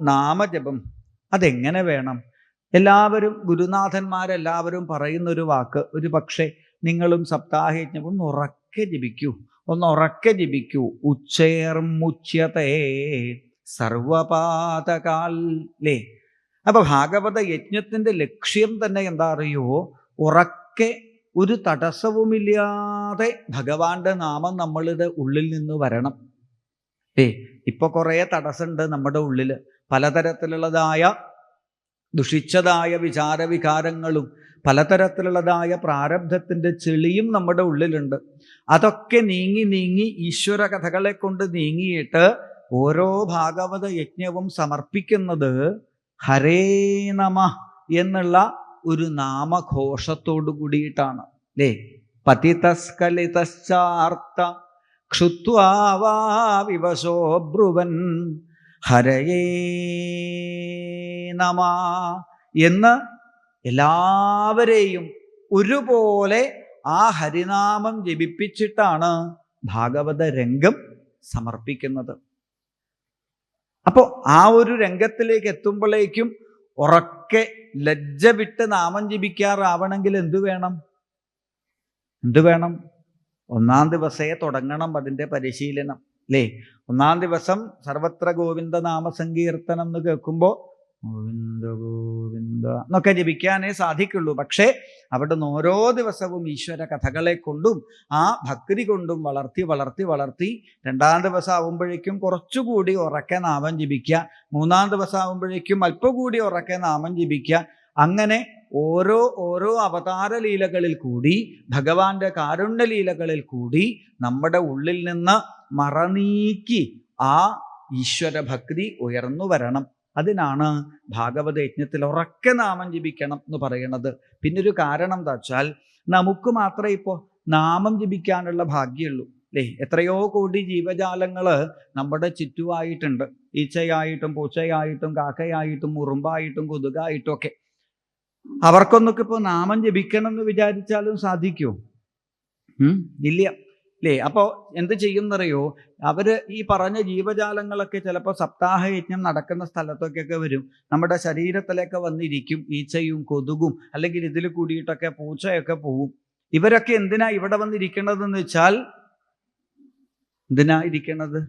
നാമജപം അതെങ്ങനെ വേണം? എല്ലാവരും ഗുരുനാഥന്മാരെല്ലാവരും പറയുന്നൊരു വാക്ക്, ഒരു പക്ഷേ നിങ്ങളും സപ്താഹയജ്ഞം ഒന്ന് ഉറക്കെ ജപിക്കൂ. ഉച്ചേർമുച്യതേ സർവപാതകാലേ. അപ്പൊ ഭാഗവത യജ്ഞത്തിന്റെ ലക്ഷ്യം തന്നെ എന്താ അറിയോ? ഉറക്കെ ഒരു തടസ്സവുമില്ലാതെ ഭഗവാന്റെ നാമം നമ്മളുടെ ഉള്ളിൽ നിന്ന് വരണം. ഇപ്പൊ കുറേ തടസ്സമുണ്ട് നമ്മുടെ ഉള്ളില്. പലതരത്തിലുള്ളതായ ദുഷിച്ചതായ വിചാരവികാരങ്ങളും പലതരത്തിലുള്ളതായ പ്രാരബ്ധത്തിന്റെ ചെളിയും നമ്മുടെ ഉള്ളിലുണ്ട്. അതൊക്കെ നീങ്ങി ഈശ്വര കഥകളെ കൊണ്ട് നീങ്ങിയിട്ട് ഓരോ ഭാഗവത യജ്ഞവും സമർപ്പിക്കുന്നത് ഹരേ നമ എന്നുള്ള ഒരു നാമഘോഷത്തോടു കൂടിയിട്ടാണ്. അല്ലേ? പതിതസ്കലിതശ്ചാർത്ത ക്ഷുത്വാ വാ വിവശോ ബ്രുവൻ ഹരയേ നമ എന്ന് എല്ലാവരെയും ഒരുപോലെ ആ ഹരിനാമം ജപിപ്പിച്ചിട്ടാണ് ഭാഗവത രംഗം സമർപ്പിക്കുന്നത്. അപ്പോ ആ ഒരു രംഗത്തിലേക്ക് എത്തുമ്പോഴേക്കും ഉറക്കെ ലജ്ജ വിട്ട് നാമം ജപിക്കാറാവണമെങ്കിൽ എന്തു വേണം? ഒന്നാം ദിവസേ തുടങ്ങണം അതിൻ്റെ പരിശീലനം. അല്ലേ? ഒന്നാം ദിവസം സർവത്ര ഗോവിന്ദ നാമസങ്കീർത്തനം എന്ന് കേൾക്കുമ്പോൾ ഗോവിന്ദ ഗോവിന്ദ എന്നൊക്കെ ജപിക്കാനേ സാധിക്കുള്ളൂ. പക്ഷേ അവിടുന്ന് ഓരോ ദിവസവും ഈശ്വര കഥകളെ കൊണ്ടും ആ ഭക്തി കൊണ്ടും വളർത്തി രണ്ടാം ദിവസം ആവുമ്പോഴേക്കും കുറച്ചുകൂടി ഉറക്കെ നാമം ജപിക്കുക, മൂന്നാം ദിവസം ആവുമ്പോഴേക്കും അല്പം കൂടി ഉറക്കെ നാമം ജപിക്കുക. അങ്ങനെ ഓരോ അവതാര ലീലകളിൽ കൂടി, ഭഗവാന്റെ കാരുണ്യലീലകളിൽ കൂടി നമ്മുടെ ഉള്ളിൽ നിന്ന് മറനീക്കി ആ ഈശ്വര ഭക്തി ഉയർന്നു വരണം. അതിനാണ് ഭാഗവത യജ്ഞത്തിൽ ഉറക്കെ നാമം ജപിക്കണം എന്ന് പറയുന്നത്. പിന്നൊരു കാരണം എന്താ വെച്ചാൽ, നമുക്ക് മാത്രമേ ഇപ്പോൾ നാമം ജപിക്കാനുള്ള ഭാഗ്യമുള്ളൂ. അല്ലേ? എത്രയോ കോടി ജീവജാലങ്ങൾ നമ്മുടെ ചുറ്റുമായിട്ടുണ്ട്. ഈച്ചയായിട്ടും പൂച്ചയായിട്ടും കാക്കയായിട്ടും ഉറുമ്പായിട്ടും കൊതുകായിട്ടും ഒക്കെ. അവർക്കൊന്നൊക്കെ ഇപ്പോൾ നാമം ജപിക്കണം എന്ന് വിചാരിച്ചാലും സാധിക്കുമോ? ഇല്ല. അല്ലേ? അപ്പോൾ എന്ത് ചെയ്യുന്നറിയോ? അവര് ഈ പറഞ്ഞ ജീവജാലങ്ങളൊക്കെ ചിലപ്പോൾ സപ്താഹയജ്ഞം നടക്കുന്ന സ്ഥലത്തൊക്കെ വരും. നമ്മുടെ ശരീരത്തിലൊക്കെ വന്നിരിക്കും ഈച്ചയും കൊതുകും, അല്ലെങ്കിൽ ഇതിൽ കൂടിയിട്ടൊക്കെ പൂച്ചയൊക്കെ പോവും. ഇവരൊക്കെ എന്തിനാ ഇവിടെ വന്നിരിക്കണതെന്ന് വെച്ചാൽ, എന്തിനാ ഇരിക്കണത്?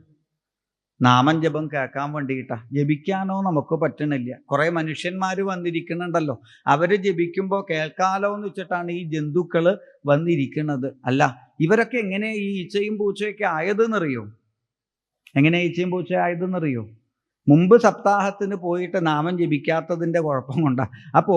നാമം ജപം കേൾക്കാൻ വേണ്ടിയിട്ടാ. ജപിക്കാനോ നമുക്ക് പറ്റണില്ല. കുറെ മനുഷ്യന്മാർ വന്നിരിക്കുന്നുണ്ടല്ലോ, അവര് ജപിക്കുമ്പോൾ കേൾക്കാലോ എന്ന് വെച്ചിട്ടാണ് ഈ ജന്തുക്കള് വന്നിരിക്കുന്നത്. അല്ല, ഇവരൊക്കെ എങ്ങനെ ഈ ഈച്ചയും പൂച്ചയൊക്കെ ആയതെന്നറിയോ? എങ്ങനെ ഈച്ചയും പൂച്ച ആയതെന്നറിയോ? മുമ്പ് സപ്താഹത്തിന് പോയിട്ട് നാമം ജപിക്കാത്തതിൻ്റെ കുഴപ്പം കൊണ്ടാ. അപ്പോ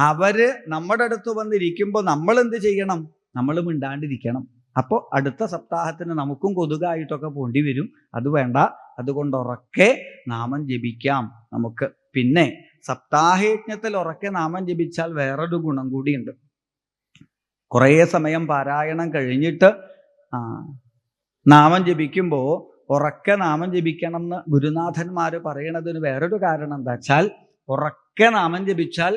അവര് നമ്മുടെ അടുത്ത് വന്നിരിക്കുമ്പോൾ നമ്മൾ എന്ത് ചെയ്യണം? നമ്മൾ മിണ്ടാണ്ടിരിക്കണം. അപ്പോൾ അടുത്ത സപ്താഹത്തിന് നമുക്കും കൊതുകായിട്ടൊക്കെ പോണ്ടി വരും. അത് വേണ്ട. അതുകൊണ്ട് ഉറക്കെ നാമം ജപിക്കാം നമുക്ക്. പിന്നെ സപ്താഹയജ്ഞത്തിൽ ഉറക്കെ നാമം ജപിച്ചാൽ വേറൊരു ഗുണം കൂടിയുണ്ട്. കുറേ സമയം പാരായണം കഴിഞ്ഞിട്ട് നാമം ജപിക്കുമ്പോൾ ഉറക്കെ നാമം ജപിക്കണം എന്ന് ഗുരുനാഥന്മാർ പറയണതിന് വേറൊരു കാരണം എന്താ വെച്ചാൽ, ഉറക്കെ നാമം ജപിച്ചാൽ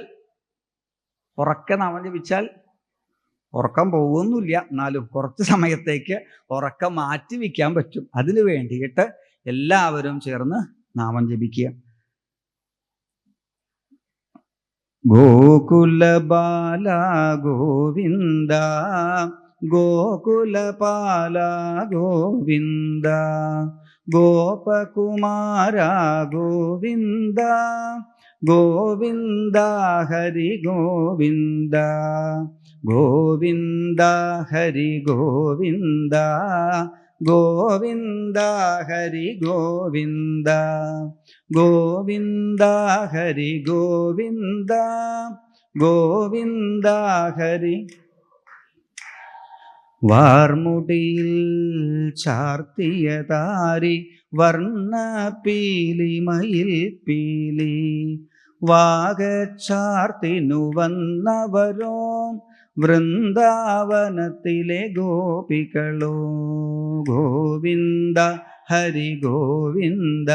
ഉറക്കം പോകുന്നില്ല, എന്നാലും കുറച്ച് സമയത്തേക്ക് ഉറക്കം മാറ്റി വയ്ക്കാൻ പറ്റും. അതിനു വേണ്ടിയിട്ട് എല്ലാവരും ചേർന്ന് നാമം ജപിക്കുക. ഗോകുലബാല ഗോവിന്ദ ഗോകുലപാല ഗോവിന്ദ ഗോപകുമാര ഗോവിന്ദ ഗോവിന്ദ ഹരി ഗോവിന്ദ ഗോവിന്ദ ഹരി ഗോവിന്ദ ഗോവിന്ദ ഹരി ഗോവിന്ദ ഗോവിന്ദ ഹരി ഗോവിന്ദ ഗോവിന്ദ ഹരി. വാർമുടിയിൽ ചാർത്തിയ താരി വർണ്ണ പീലി മയിൽ പീലി വാഗച്ചാർത്തിനു വന്നവരോ വൃന്ദാവനത്തിലെ ഗോപികളോ. ഗോവിന്ദ ഹരി ഗോവിന്ദ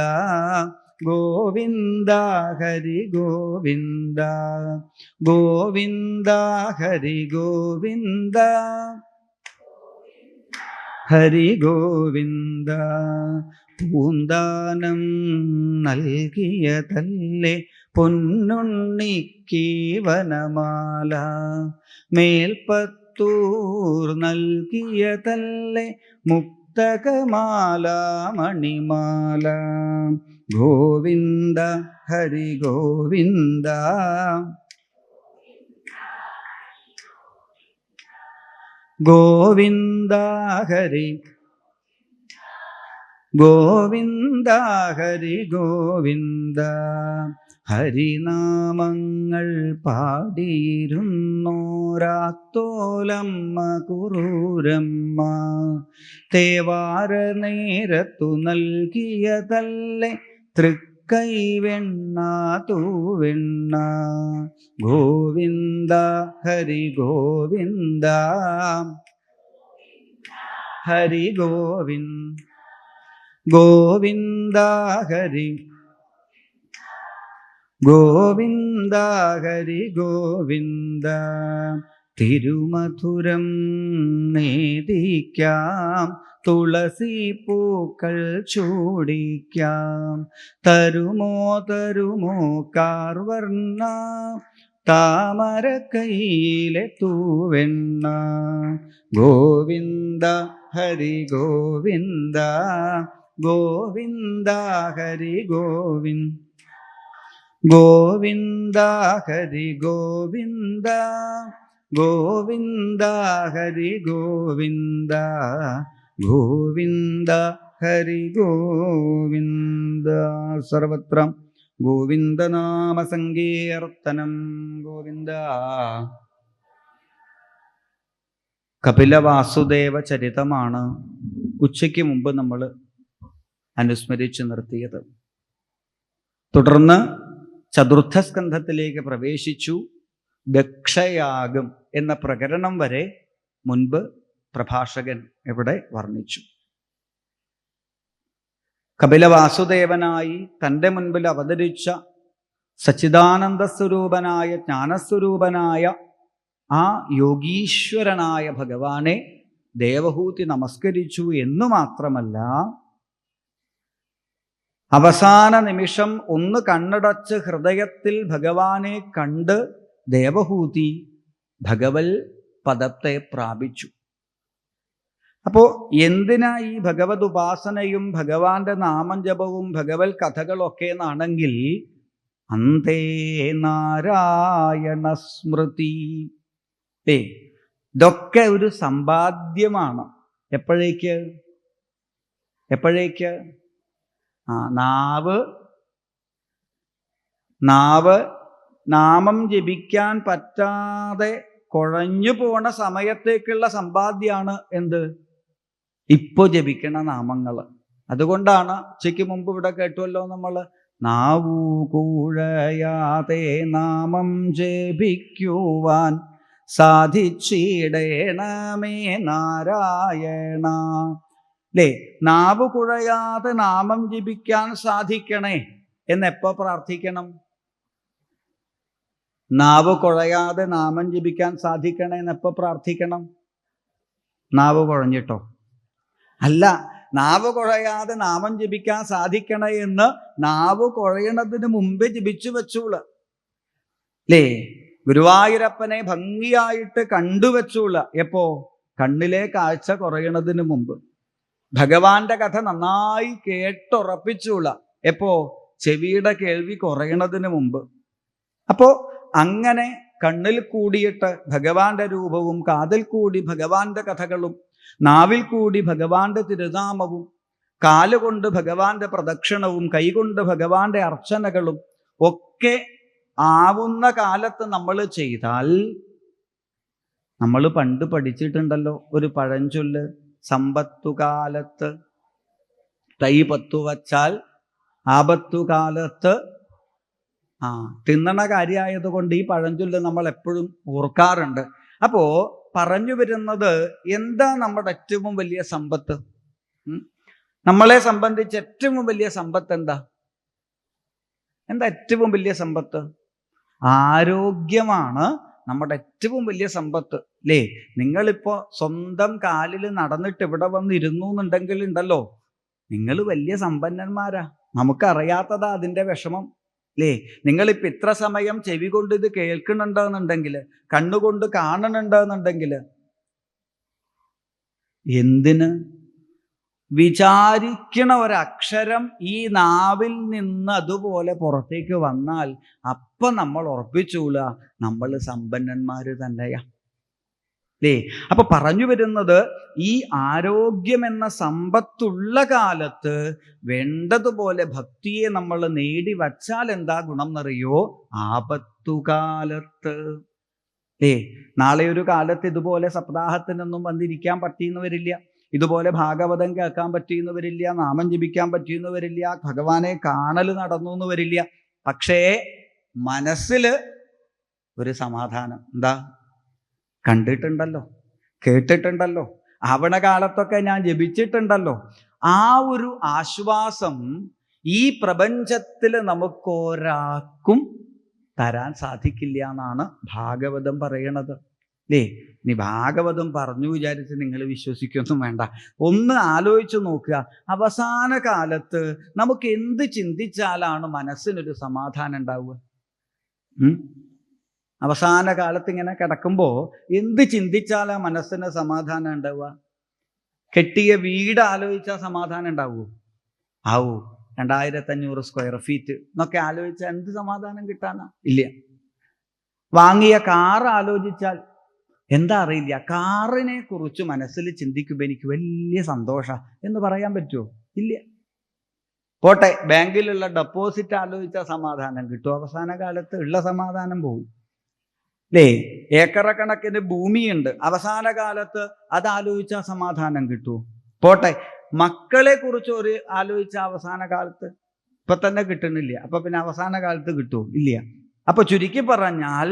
ഗോവിന്ദ ഹരി ഗോവിന്ദ ഗോവിന്ദ ഹരി ഗോവിന്ദ. ഹരി ഗോവിന്ദ. പൂന്താനം നൽകിയതല്ലേ പൊന്നുണ്ണിക്ക് വനമാല, മേൽപ്പത്തൂർ നൽകിയതല്ലേ മുക്തകമാല മണിമാല. ഗോവിന്ദ ഹരി ഗോവിന്ദ. ഗോവിന്ദ ഹരി ഗോവിന്ദ ഹരി ഗോവിന്ദ. ഹരിനാമങ്ങൾ പാടിയിരുന്നോരാത്തോലമ്മ കുറൂരമ്മ, തേവാര നേരത്തു നൽകിയതല്ലേ തൃക്കൈവെണ്ണ തൂവെണ്ണ. ഗോവിന്ദ ഹരി ഗോവിന്ദ. ഹരി ഗോവിന്ദ. ഗോവിന്ദ ഹരി ഗോവിന്ദ ഹരി ഗോവിന്ദ. തിരുമധുരം നേദിക്കാം, തുളസി പൂക്കൾ ചൂടിക്കാം. തരുമോ തരുമോ കാർവർണ്ണ, താമര കൈയിലെ തൂവെണ്ണ. ഗോവിന്ദ ഹരി ഗോവിന്ദ. ഗോവിന്ദ ഹരി ഗോവിന്ദ. ഗോവിന്ദ ഹരി ഗോവിന്ദ. ഗോവിന്ദ ഹരി ഗോവിന്ദ. ഗോവിന്ദ ഹരി ഗോവിന്ദ. സർവത്ര ഗോവിന്ദനാമ സങ്കീർത്തനം. ഗോവിന്ദ. കപിലവാസുദേവ ചരിതമാണ് ഉച്ചയ്ക്ക് മുമ്പ് നമ്മൾ അനുസ്മരിച്ചു നിർത്തിയത്. തുടർന്ന് ചതുർത്ഥ സ്കന്ധത്തിലേക്ക് പ്രവേശിച്ചു. ദക്ഷയാഗം എന്ന പ്രകരണം വരെ മുൻപ് പ്രഭാഷകൻ ഇവിടെ വർണ്ണിച്ചു. കപിലവാസുദേവനായി തൻ്റെ മുൻപിൽ അവതരിച്ച സച്ചിദാനന്ദ സ്വരൂപനായ ജ്ഞാനസ്വരൂപനായ ആ യോഗീശ്വരനായ ഭഗവാനെ ദേവഹൂതി നമസ്കരിച്ചു എന്നു മാത്രമല്ല, അവസാന നിമിഷം ഒന്ന് കണ്ണടച്ച് ഹൃദയത്തിൽ ഭഗവാനെ കണ്ട് ദേവഹൂതി ഭഗവൽ പദത്തെ പ്രാപിച്ചു. അപ്പോ എന്തിനാ ഈ ഭഗവത് ഉപാസനയും ഭഗവാന്റെ നാമം ജപവും ഭഗവൽ കഥകളൊക്കെ എന്നാണെങ്കിൽ, അന്തേ നാരായണ സ്മൃതി. ഇതൊക്കെ ഒരു സമ്പാദ്യമാണ്. എപ്പോഴേക്ക് നാവ് നാമം ജപിക്കാൻ പറ്റാതെ കുഴഞ്ഞു പോണ സമയത്തേക്കുള്ള സമ്പാദ്യമാണ് എന്ത്? ഇപ്പൊ ജപിക്കണ നാമങ്ങൾ. അതുകൊണ്ടാണ് ഉച്ചയ്ക്ക് മുമ്പ് ഇവിടെ കേട്ടുവല്ലോ നമ്മൾ, നാവു കൂഴയാതെ നാമം ജപിക്കുവാൻ സാധിച്ചിടേണമേ നാരായണ. അല്ലേ? നാവ് കുഴയാതെ നാമം ജപിക്കാൻ സാധിക്കണേ എന്നെപ്പോ പ്രാർത്ഥിക്കണം? നാവ് കുഴയാതെ നാമം ജപിക്കാൻ സാധിക്കണേ എന്നെപ്പോ പ്രാർത്ഥിക്കണം? നാവ് കുഴഞ്ഞിട്ടോ? അല്ല, നാവ് കുഴയാതെ നാമം ജപിക്കാൻ സാധിക്കണേ എന്ന് നാവ് കുഴയണതിന് മുമ്പേ ജപിച്ചു വെച്ചോള്. അല്ലേ? ഗുരുവായൂരപ്പനെ ഭംഗിയായിട്ട് കണ്ടുവെച്ചോള്. എപ്പോ? കണ്ണിലെ കാഴ്ച കുറയണതിന് മുമ്പ്. ഭഗവാന്റെ കഥ നന്നായി കേട്ടുറപ്പിച്ചോള്. എപ്പോ? ചെവിയുടെ കേൾവി കുറയണതിന് മുമ്പ്. അപ്പോ അങ്ങനെ കണ്ണിൽ കൂടിയിട്ട് ഭഗവാന്റെ രൂപവും, കാതിൽ കൂടി ഭഗവാന്റെ കഥകളും, നാവിൽ കൂടി ഭഗവാന്റെ തിരുനാമവും, കാലുകൊണ്ട് ഭഗവാന്റെ പ്രദക്ഷിണവും, കൈകൊണ്ട് ഭഗവാന്റെ അർച്ചനകളും ഒക്കെ ആവുന്ന കാലത്ത് നമ്മൾ ചെയ്താൽ, നമ്മൾ പണ്ട് പഠിച്ചിട്ടുണ്ടല്ലോ ഒരു പഴഞ്ചൊല്ല്, സമ്പത്തുകാലത്ത് തൈ പത്തു വച്ചാൽ ആപത്തുകാലത്ത് തിന്നണ കാര്യമായതുകൊണ്ട് ഈ പഴഞ്ചൊല്ല് നമ്മൾ എപ്പോഴും ഓർക്കാറുണ്ട്. അപ്പോ പറഞ്ഞു വരുന്നത്, എന്താ നമ്മുടെ ഏറ്റവും വലിയ സമ്പത്ത്? നമ്മളെ സംബന്ധിച്ച് ഏറ്റവും വലിയ സമ്പത്ത് എന്താ? ഏറ്റവും വലിയ സമ്പത്ത്? ആരോഗ്യമാണ് നമ്മുടെ ഏറ്റവും വലിയ സമ്പത്ത്. അല്ലേ? നിങ്ങളിപ്പോൾ സ്വന്തം കാലിൽ നടന്നിട്ട് ഇവിടെ വന്നിരുന്നു എന്നുണ്ടെങ്കിൽ ഉണ്ടല്ലോ, നിങ്ങൾ വലിയ സമ്പന്നന്മാരാ. നമുക്കറിയാത്തതാ അതിൻ്റെ വിഷമം. അല്ലേ? നിങ്ങളിപ്പോൾ ഇത്ര സമയം ചെവി കൊണ്ട് ഇത് കേൾക്കുന്നുണ്ടെന്നുണ്ടെങ്കിൽ, കണ്ണുകൊണ്ട് കാണുന്നുണ്ടെന്നുണ്ടെങ്കിൽ, എന്തിന്? വിചാരിക്കണ ഒരക്ഷരം ഈ നാവിൽ നിന്ന് അതുപോലെ പുറത്തേക്ക് വന്നാൽ അപ്പം നമ്മൾ ഉറപ്പിച്ചൂല, നമ്മൾ സമ്പന്നന്മാർ തന്നെയാ. അല്ലേ? അപ്പൊ പറഞ്ഞു വരുന്നത്, ഈ ആരോഗ്യം എന്ന സമ്പത്തുള്ള കാലത്ത് വേണ്ടതുപോലെ ഭക്തിയെ നമ്മൾ നേടി വച്ചാൽ എന്താ ഗുണം എന്നറിയോ? ആപത്തുകാലത്ത്. നാളെ ഒരു കാലത്ത് ഇതുപോലെ സപ്താഹത്തിനൊന്നും വന്നിരിക്കാൻ പറ്റിയെന്ന് വരില്ല, ഇതുപോലെ ഭാഗവതം കേൾക്കാൻ പറ്റിയെന്ന് വരില്ല, നാമം ജപിക്കാൻ പറ്റിയെന്ന് വരില്ല, ഭഗവാനെ കാണൽ നടന്നു എന്ന് വരില്ല. പക്ഷേ മനസ്സിൽ ഒരു സമാധാനം. എന്താ? കണ്ടിട്ടുണ്ടല്ലോ, കേട്ടിട്ടുണ്ടല്ലോ, ആവണ കാലത്തൊക്കെ ഞാൻ ജപിച്ചിട്ടുണ്ടല്ലോ. ആ ഒരു ആശ്വാസം ഈ പ്രപഞ്ചത്തിൽ നമുക്കൊരാൾക്കും തരാൻ സാധിക്കില്ല എന്നാണ് ഭാഗവതം പറയണത്. അല്ലേ? ഇനി ഭാഗവതം പറഞ്ഞു വിചാരിച്ച് നിങ്ങൾ വിശ്വസിക്കൊന്നും വേണ്ട. ഒന്ന് ആലോചിച്ച് നോക്കുക, അവസാന കാലത്ത് നമുക്ക് എന്ത് ചിന്തിച്ചാലാണ് മനസ്സിനൊരു സമാധാനം ഉണ്ടാവുക? അവസാന കാലത്ത് ഇങ്ങനെ കിടക്കുമ്പോൾ എന്ത് ചിന്തിച്ചാലാ മനസ്സിന് സമാധാനം ഉണ്ടാവുക? കെട്ടിയ വീട് ആലോചിച്ചാൽ സമാധാനം ഉണ്ടാവുമോ? ആവൂ. 2500 സ്ക്വയർ ഫീറ്റ് എന്നൊക്കെ ആലോചിച്ചാൽ എന്ത് സമാധാനം കിട്ടാനാ? ഇല്ല. വാങ്ങിയ കാർ ആലോചിച്ചാൽ എന്താ അറിയില്ല, കാറിനെ കുറിച്ച് മനസ്സിൽ ചിന്തിക്കുമ്പോൾ എനിക്ക് വലിയ സന്തോഷം എന്ന് പറയാൻ പറ്റുമോ? ഇല്ല. പോട്ടെ, ബാങ്കിലുള്ള ഡെപ്പോസിറ്റ് ആലോചിച്ചാൽ സമാധാനം കിട്ടും. അവസാന കാലത്ത് ഉള്ള സമാധാനം പോകും. അല്ലേ? ഏക്കറക്കണക്കിന് ഭൂമിയുണ്ട്, അവസാന കാലത്ത് അതാലോചിച്ചാൽ സമാധാനം കിട്ടുമോ? പോട്ടെ, മക്കളെ കുറിച്ച് ഒരു ആലോചിച്ച അവസാന കാലത്ത് ഇപ്പൊ തന്നെ കിട്ടുന്നില്ല, അപ്പൊ പിന്നെ അവസാന കാലത്ത് കിട്ടുമോ? ഇല്ല. അപ്പൊ ചുരുക്കി പറഞ്ഞാൽ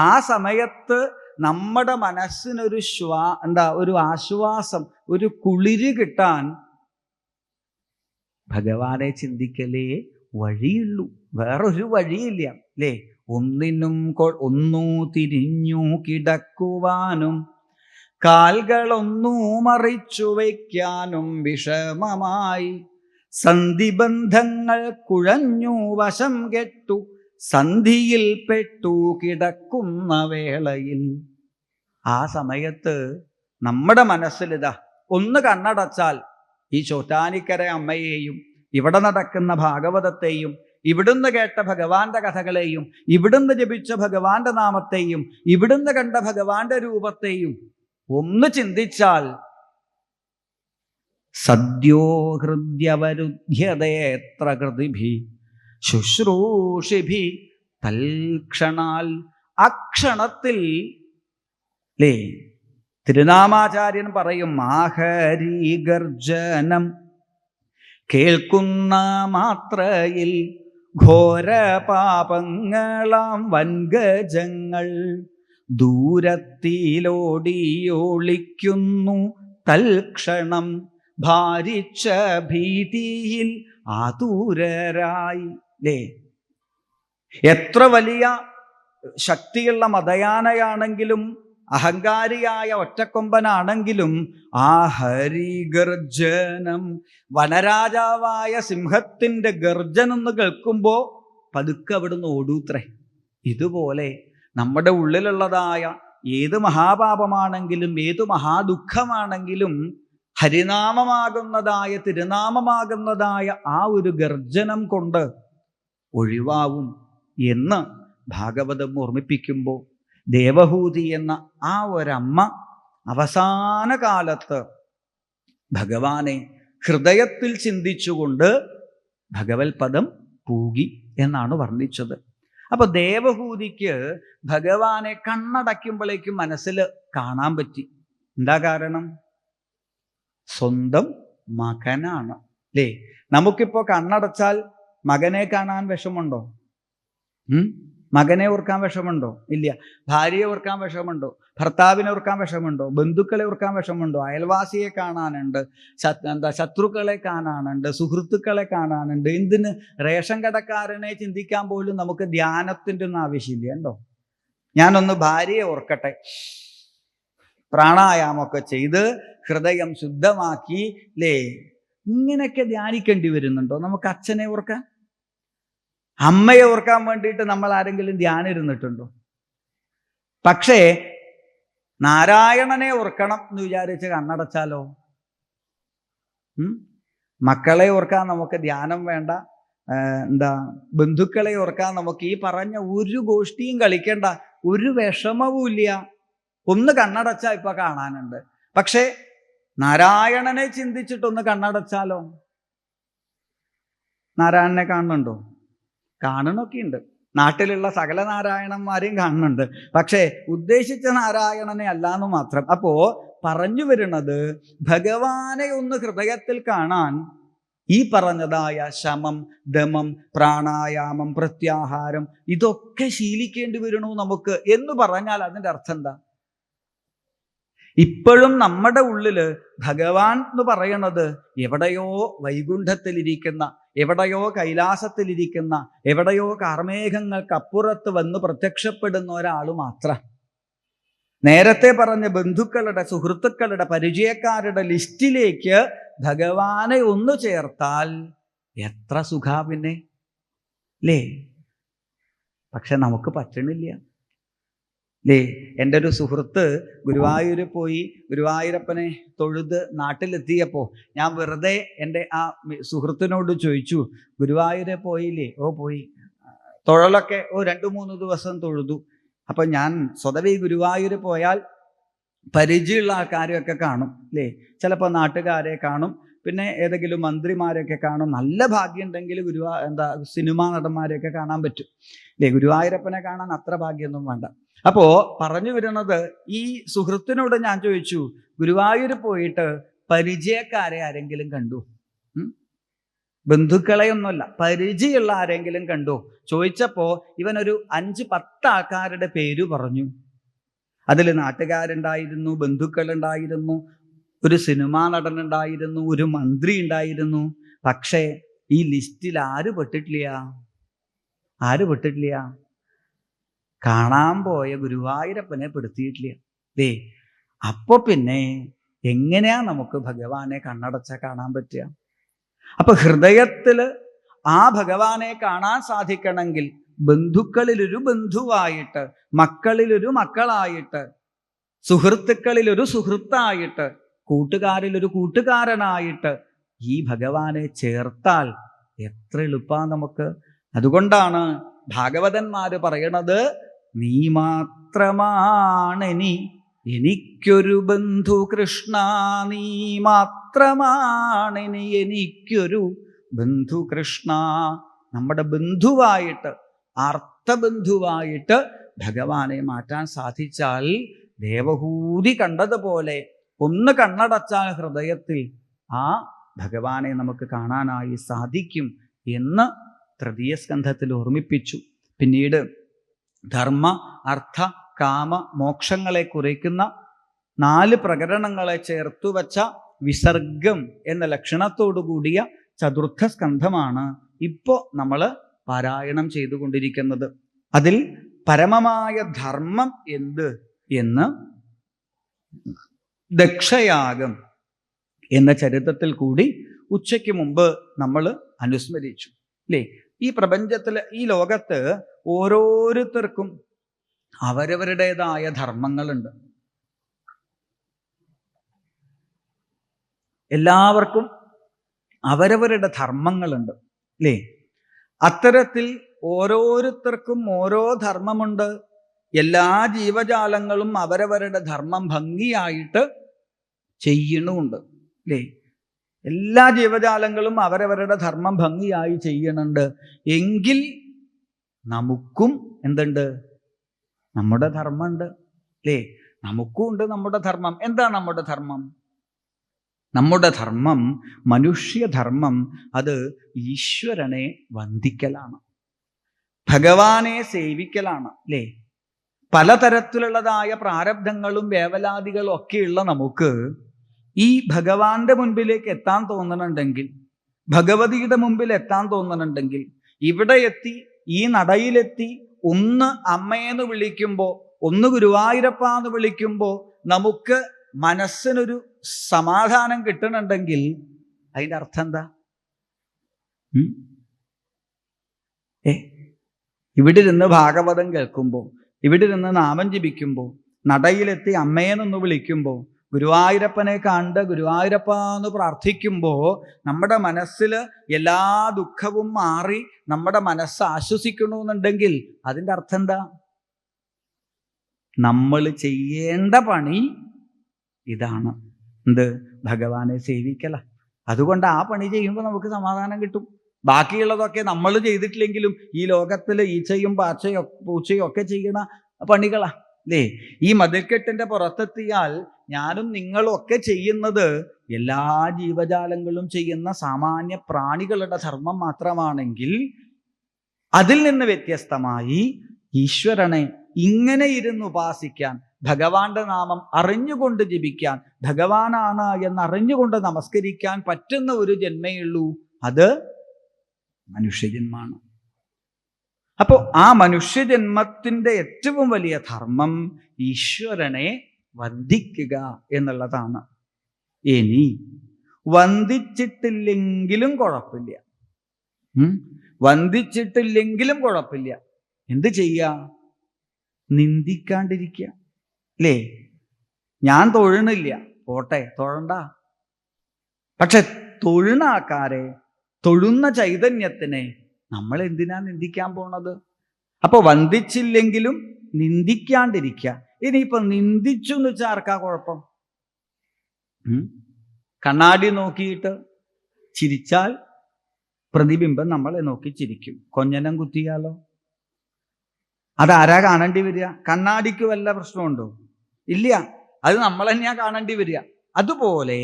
ആ സമയത്ത് നമ്മുടെ മനസ്സിനൊരു ഒരു ആശ്വാസം, ഒരു കുളിര് കിട്ടാൻ ഭഗവാനെ ചിന്തിക്കലേ വഴിയുള്ളൂ, വേറൊരു വഴിയില്ല. അല്ലേ? ഒന്നു തിരിഞ്ഞു കിടക്കുവാനും കാൽകളൊന്നു മറിച്ചു വയ്ക്കാനും വിഷമമായി സന്ധിബന്ധങ്ങൾ കുഴഞ്ഞു വശം കെട്ടു സന്ധിയിൽ പെട്ടു കിടക്കുന്ന വേളയിൽ, ആ സമയത്ത് നമ്മുടെ മനസ്സിലിതാ ഒന്ന് കണ്ണടച്ചാൽ ഈ ചോറ്റാനിക്കര അമ്മയെയും ഇവിടെ നടക്കുന്ന ഭാഗവതത്തെയും ഇവിടുന്ന് കേട്ട ഭഗവാന്റെ കഥകളെയും ഇവിടുന്ന് ജപിച്ച ഭഗവാന്റെ നാമത്തെയും ഇവിടുന്ന് കണ്ട ഭഗവാന്റെ രൂപത്തെയും ഒന്ന് ചിന്തിച്ചാൽ സദ്യോ ഹൃദ്യവരുധ്യതേത്ര കൃതിഭി ശുശ്രൂഷിഭി തൽക്ഷണാൽ, അക്ഷണത്തിൽ. അല്ലേ? തിരുനാമാചാര്യൻ പറയും, ആഹരി ഗർജനം കേൾക്കുന്ന മാത്രയിൽ ഘോര പാപങ്ങളാം വൻഗജങ്ങൾ ദൂരത്തിലോടിയൊളിക്കുന്നു തൽക്ഷണം ഭാരിച്ച ഭീതിയിൽ ആതുരരായി. അല്ലേ? എത്ര വലിയ ശക്തിയുള്ള മതയാനയാണെങ്കിലും അഹങ്കാരിയായ ഒറ്റക്കൊമ്പനാണെങ്കിലും ആ ഹരിഗർജനം, വനരാജാവായ സിംഹത്തിൻ്റെ ഗർജനം എന്ന് കേൾക്കുമ്പോൾ പതുക്കെ അവിടുന്ന് ഓടൂത്രേ. ഇതുപോലെ നമ്മുടെ ഉള്ളിലുള്ളതായ ഏത് മഹാപാപമാണെങ്കിലും ഏത് മഹാദുഃഖമാണെങ്കിലും ഹരിനാമമാകുന്നതായ തിരുനാമമാകുന്നതായ ആ ഒരു ഗർജനം കൊണ്ട് ഒഴിവാവും എന്ന് ഭാഗവതം ഓർമ്മിപ്പിക്കുമ്പോൾ, ദേവഹൂതി എന്ന ആ ഒരമ്മ അവസാന കാലത്ത് ഭഗവാനെ ഹൃദയത്തിൽ ചിന്തിച്ചുകൊണ്ട് ഭഗവത്പദം പൂകി എന്നാണ് വർണ്ണിച്ചത്. അപ്പൊ ദേവഹൂതിക്ക് ഭഗവാനെ കണ്ണടയ്ക്കുമ്പോഴേക്കും മനസ്സിൽ കാണാൻ പറ്റി. എന്താ കാരണം? സ്വന്തം മകനാണ്. അല്ലേ? നമുക്കിപ്പോ കണ്ണടച്ചാൽ മകനെ കാണാൻ വിഷമുണ്ടോ? മകനെ ഓർക്കാൻ വിഷമുണ്ടോ? ഇല്ല. ഭാര്യയെ ഓർക്കാൻ വിഷമുണ്ടോ? ഭർത്താവിനെ ഓർക്കാൻ വിഷമുണ്ടോ? ബന്ധുക്കളെ ഓർക്കാൻ വിഷമുണ്ടോ? അയൽവാസിയെ കാണാനുണ്ട്, ശത്രുക്കളെ കാണാനുണ്ട്, സുഹൃത്തുക്കളെ കാണാനുണ്ട്. എന്തിന്? റേഷൻ കടക്കാരനെ ചിന്തിക്കാൻ പോലും നമുക്ക് ധ്യാനത്തിൻ്റെ ഒന്നും ആവശ്യമില്ല. ഉണ്ടോ? ഞാനൊന്ന് ഭാര്യയെ ഓർക്കട്ടെ. പ്രാണായാമമൊക്കെ ചെയ്ത് ഹൃദയം ശുദ്ധമാക്കി, അല്ലേ? ഇങ്ങനെയൊക്കെ ധ്യാനിക്കേണ്ടി വരുന്നുണ്ടോ? നമുക്ക് അച്ഛനെ ഓർക്കാൻ, അമ്മയെ ഓർക്കാൻ വേണ്ടിയിട്ട് നമ്മൾ ആരെങ്കിലും ധ്യാനം ഇരുന്നിട്ടുണ്ടോ? പക്ഷേ നാരായണനെ ഓർക്കണം എന്ന് വിചാരിച്ച് കണ്ണടച്ചാലോ? മക്കളെ ഓർക്കാൻ നമുക്ക് ധ്യാനം വേണ്ട, ബന്ധുക്കളെ ഓർക്കാൻ നമുക്ക് ഈ പറഞ്ഞ ഒരു ഗോഷ്ഠിയും കളിക്കേണ്ട, ഒരു വിഷമവും ഇല്ല. ഒന്ന് കണ്ണടച്ചാൽ ഇപ്പൊ കാണാനുണ്ട്. പക്ഷെ നാരായണനെ ചിന്തിച്ചിട്ടൊന്ന് കണ്ണടച്ചാലോ? നാരായണനെ കാണുന്നുണ്ടോ? കാണണമൊക്കെ ഉണ്ട്, നാട്ടിലുള്ള സകല നാരായണന്മാരെയും കാണുന്നുണ്ട്. പക്ഷേ ഉദ്ദേശിച്ച നാരായണനെ അല്ലാന്ന് മാത്രം. അപ്പോ പറഞ്ഞു വരുന്നത്, ഭഗവാനെ ഒന്ന് ഹൃദയത്തിൽ കാണാൻ ഈ പറഞ്ഞതായ ശമം, ദമം, പ്രാണായാമം, പ്രത്യാഹാരം ഇതൊക്കെ ശീലിക്കേണ്ടി വരണു നമുക്ക് എന്ന് പറഞ്ഞാൽ അതിൻ്റെ അർത്ഥം എന്താ? ഇപ്പോഴും നമ്മുടെ ഉള്ളില് ഭഗവാൻ എന്ന് പറയണത് എവിടെയോ വൈകുണ്ഠത്തിലിരിക്കുന്ന, എവിടെയോ കൈലാസത്തിലിരിക്കുന്ന, എവിടെയോ കാർമേഘങ്ങൾക്കപ്പുറത്ത് വന്ന് പ്രത്യക്ഷപ്പെടുന്ന ഒരാൾ മാത്രം. നേരത്തെ പറഞ്ഞ ബന്ധുക്കളുടെ, സുഹൃത്തുക്കളുടെ, പരിചയക്കാരുടെ ലിസ്റ്റിലേക്ക് ഭഗവാനെ ഒന്ന് ചേർത്താൽ എത്ര സുഖാ പിന്നെ, അല്ലേ? പക്ഷെ നമുക്ക് പറ്റണില്ല, അല്ലേ? എൻ്റെ ഒരു സുഹൃത്ത് ഗുരുവായൂർ പോയി ഗുരുവായൂരപ്പനെ തൊഴുത് നാട്ടിലെത്തിയപ്പോൾ ഞാൻ വെറുതെ എൻ്റെ ആ സുഹൃത്തിനോട് ചോദിച്ചു, ഗുരുവായൂരെ പോയില്ലേ? ഓ പോയി. തൊഴലൊക്കെ 2-3 ദിവസം തൊഴുതു. അപ്പം ഞാൻ സ്വതവേ ഗുരുവായൂർ പോയാൽ പരിചയമുള്ള ആൾക്കാരെയൊക്കെ കാണും, അല്ലേ? ചിലപ്പോൾ നാട്ടുകാരെ കാണും, പിന്നെ ഏതെങ്കിലും മന്ത്രിമാരെയൊക്കെ കാണും. നല്ല ഭാഗ്യം ഉണ്ടെങ്കിൽ സിനിമാ നടന്മാരെയൊക്കെ കാണാൻ പറ്റും, അല്ലേ? ഗുരുവായൂരപ്പനെ കാണാൻ അത്ര ഭാഗ്യമൊന്നും വേണ്ട. അപ്പോ പറഞ്ഞു വരുന്നത്, ഈ സുഹൃത്തിനോട് ഞാൻ ചോദിച്ചു, ഗുരുവായൂർ പോയിട്ട് പരിചയക്കാരെ ആരെങ്കിലും കണ്ടു? ബന്ധുക്കളെയൊന്നുമല്ല, പരിചയമുള്ള ആരെങ്കിലും കണ്ടു ചോദിച്ചപ്പോ ഇവനൊരു 5-10 ആൾക്കാരുടെ പേര് പറഞ്ഞു. അതിൽ നാട്ടുകാരുണ്ടായിരുന്നു, ബന്ധുക്കളുണ്ടായിരുന്നു, ഒരു സിനിമാ നടനുണ്ടായിരുന്നു, ഒരു മന്ത്രി ഉണ്ടായിരുന്നു. പക്ഷേ ഈ ലിസ്റ്റിൽ ആര് പെട്ടിട്ടില്ല? കാണാൻ പോയ ഗുരുവായൂരപ്പനെ പെടുത്തിയിട്ടില്ല, ദേ. അപ്പൊ പിന്നെ എങ്ങനെയാ നമുക്ക് ഭഗവാനെ കണ്ണടച്ച കാണാൻ പറ്റുക? അപ്പൊ ഹൃദയത്തില് ആ ഭഗവാനെ കാണാൻ സാധിക്കണമെങ്കിൽ ബന്ധുക്കളിലൊരു ബന്ധുവായിട്ട്, മക്കളിലൊരു മക്കളായിട്ട്, സുഹൃത്തുക്കളിലൊരു സുഹൃത്തായിട്ട്, കൂട്ടുകാരിലൊരു കൂട്ടുകാരനായിട്ട് ഈ ഭഗവാനെ ചേർത്താൽ എത്ര എളുപ്പാ നമുക്ക്. അതുകൊണ്ടാണ് ഭാഗവതന്മാര് പറയണത്, നീ മാത്രമാണെനി എനിക്കൊരു ബന്ധു കൃഷ്ണ, നീ മാത്രമാണെനി എനിക്കൊരു ബന്ധു കൃഷ്ണ. നമ്മുടെ ബന്ധുവായിട്ട്, ആർത്തബന്ധുവായിട്ട് ഭഗവാനെ മാറ്റാൻ സാധിച്ചാൽ, ദേവഹൂതി കണ്ടതുപോലെ ഒന്ന് കണ്ണടച്ചാൽ ഹൃദയത്തിൽ ആ ഭഗവാനെ നമുക്ക് കാണാനായി സാധിക്കും എന്ന് തൃതീയ സ്കന്ധത്തിൽ ഓർമ്മിപ്പിച്ചു. പിന്നീട് ധർമ്മ, അർത്ഥ, കാമ, മോക്ഷങ്ങളെ കുറിക്കുന്ന 4 പ്രകരണങ്ങളെ ചേർത്തുവച്ച വിസർഗം എന്ന ലക്ഷണത്തോടു കൂടിയ ചതുർത്ഥ സ്കന്ധമാണ് ഇപ്പോൾ നമ്മൾ പാരായണം ചെയ്തുകൊണ്ടിരിക്കുന്നത്. അതിൽ പരമമായ ധർമ്മം എന്ത് എന്ന് ദക്ഷയാഗം എന്ന ചരിത്രത്തിൽ കൂടി ഉച്ചയ്ക്ക് മുമ്പ് നമ്മൾ അനുസ്മരിച്ചു, അല്ലേ? ഈ പ്രപഞ്ചത്തില്, ഈ ലോകത്ത് ഓരോരുത്തർക്കും അവരവരുടേതായ ധർമ്മങ്ങളുണ്ട്. എല്ലാവർക്കും അവരവരുടെ ധർമ്മങ്ങളുണ്ട്, അല്ലേ? അത്തരത്തിൽ ഓരോരുത്തർക്കും ഓരോ ധർമ്മമുണ്ട്. എല്ലാ ജീവജാലങ്ങളും അവരവരുടെ ധർമ്മം ഭംഗിയായിട്ട് ചെയ്യണമുണ്ട്, അല്ലേ? എല്ലാ ജീവജാലങ്ങളും അവരവരുടെ ധർമ്മം ഭംഗിയായി ചെയ്യണുണ്ട്. എങ്കിൽ നമുക്കും എന്തുണ്ട്? നമ്മുടെ ധർമ്മമുണ്ട്, അല്ലേ? നമുക്കും ഉണ്ട് നമ്മുടെ ധർമ്മം. എന്താ നമ്മുടെ ധർമ്മം? നമ്മുടെ ധർമ്മം, മനുഷ്യധർമ്മം, അത് ഈശ്വരനെ വന്ദിക്കലാണ്, ഭഗവാനെ സേവിക്കലാണ്, അല്ലേ? പലതരത്തിലുള്ളതായ പ്രാരബ്ധങ്ങളും വേവലാദികളും ഒക്കെയുള്ള നമുക്ക് ഈ ഭഗവാന്റെ മുൻപിലേക്ക് എത്താൻ തോന്നണുണ്ടെങ്കിൽ, ഭഗവതിയുടെ മുമ്പിൽ എത്താൻ തോന്നണുണ്ടെങ്കിൽ, ഇവിടെ എത്തി, ഈ നടയിലെത്തി, ഒന്ന് അമ്മയെന്ന് വിളിക്കുമ്പോൾ, ഒന്ന് ഗുരുവായൂരപ്പ എന്ന് വിളിക്കുമ്പോൾ നമുക്ക് മനസ്സിനൊരു സമാധാനം കിട്ടണുണ്ടെങ്കിൽ അതിൻ്റെ അർത്ഥം എന്താ? ഇവിടെ ഇരുന്ന് ഭാഗവതം കേൾക്കുമ്പോൾ, ഇവിടെ ഇരുന്ന് നാമം ജപിക്കുമ്പോൾ, നടയിലെത്തി അമ്മയെന്നൊന്ന് വിളിക്കുമ്പോൾ, ഗുരുവായൂരപ്പനെ കണ്ട് ഗുരുവായൂരപ്പ എന്ന് പ്രാർത്ഥിക്കുമ്പോൾ നമ്മുടെ മനസ്സിൽ എല്ലാ ദുഃഖവും മാറി നമ്മുടെ മനസ്സ് ആശ്വസിക്കണമെന്നുണ്ടെങ്കിൽ അതിൻ്റെ അർത്ഥം എന്താ? നമ്മൾ ചെയ്യേണ്ട പണി ഇതാണ്. എന്ത്? ഭഗവാനെ സേവിക്കല. അതുകൊണ്ട് ആ പണി ചെയ്യുമ്പോൾ നമുക്ക് സമാധാനം കിട്ടും. ബാക്കിയുള്ളതൊക്കെ നമ്മൾ ചെയ്തിട്ടില്ലെങ്കിലും ഈ ലോകത്തിൽ ഈച്ചയും പാച്ചയും പൂച്ചയും ഒക്കെ ചെയ്യണ പണികളാ അല്ലേ? ഈ മതിൽക്കെട്ടിന്റെ പുറത്തെത്തിയാൽ ഞാനും നിങ്ങളും ഒക്കെ ചെയ്യുന്നത് എല്ലാ ജീവജാലങ്ങളും ചെയ്യുന്ന സാമാന്യ പ്രാണികളുടെ ധർമ്മം മാത്രമാണെങ്കിൽ അതിൽ നിന്ന് വ്യത്യസ്തമായി ഈശ്വരനെ ഇങ്ങനെ ഇരുന്ന് ഉപാസിക്കാൻ, ഭഗവാന്റെ നാമം അറിഞ്ഞുകൊണ്ട് ജപിക്കാൻ, ഭഗവാനാണ് എന്നറിഞ്ഞുകൊണ്ട് നമസ്കരിക്കാൻ പറ്റുന്ന ഒരു ജന്മയുള്ളൂ. അത് മനുഷ്യജന്മാണ്. അപ്പോൾ ആ മനുഷ്യജന്മത്തിൻ്റെ ഏറ്റവും വലിയ ധർമ്മം ഈശ്വരനെ വന്ദിക്കുക എന്നുള്ളതാണ്. ഇനി വന്ദിച്ചിട്ടില്ലെങ്കിലും കുഴപ്പമില്ല, വന്ദിച്ചിട്ടില്ലെങ്കിലും കുഴപ്പമില്ല. എന്ത് ചെയ്യുക? നിന്ദിക്കാണ്ടിരിക്കുക അല്ലേ? ഞാൻ തൊഴണില്ല, പോട്ടെ, തൊഴണ്ട. പക്ഷെ തൊഴുന്ന ആൾക്കാരെ, തൊഴുന്ന ചൈതന്യത്തിനെ നമ്മൾ എന്തിനാ നിന്ദിക്കാൻ പോണത്? അപ്പൊ വന്ദിച്ചില്ലെങ്കിലും നിന്ദിക്കാണ്ടിരിക്കുക. ഇനിയിപ്പൊ നിന്ദിച്ചു എന്ന് വെച്ചാൽ ആർക്കാ കുഴപ്പം? കണ്ണാടി നോക്കിയിട്ട് ചിരിച്ചാൽ പ്രതിബിംബം നമ്മളെ നോക്കി ചിരിക്കും. കൊഞ്ഞനം കുത്തിയാലോ അതാരാ കാണേണ്ടി വരിക? കണ്ണാടിക്ക് വല്ല പ്രശ്നമുണ്ടോ? ഇല്ല, അത് നമ്മൾ തന്നെയാ കാണേണ്ടി വരിക. അതുപോലെ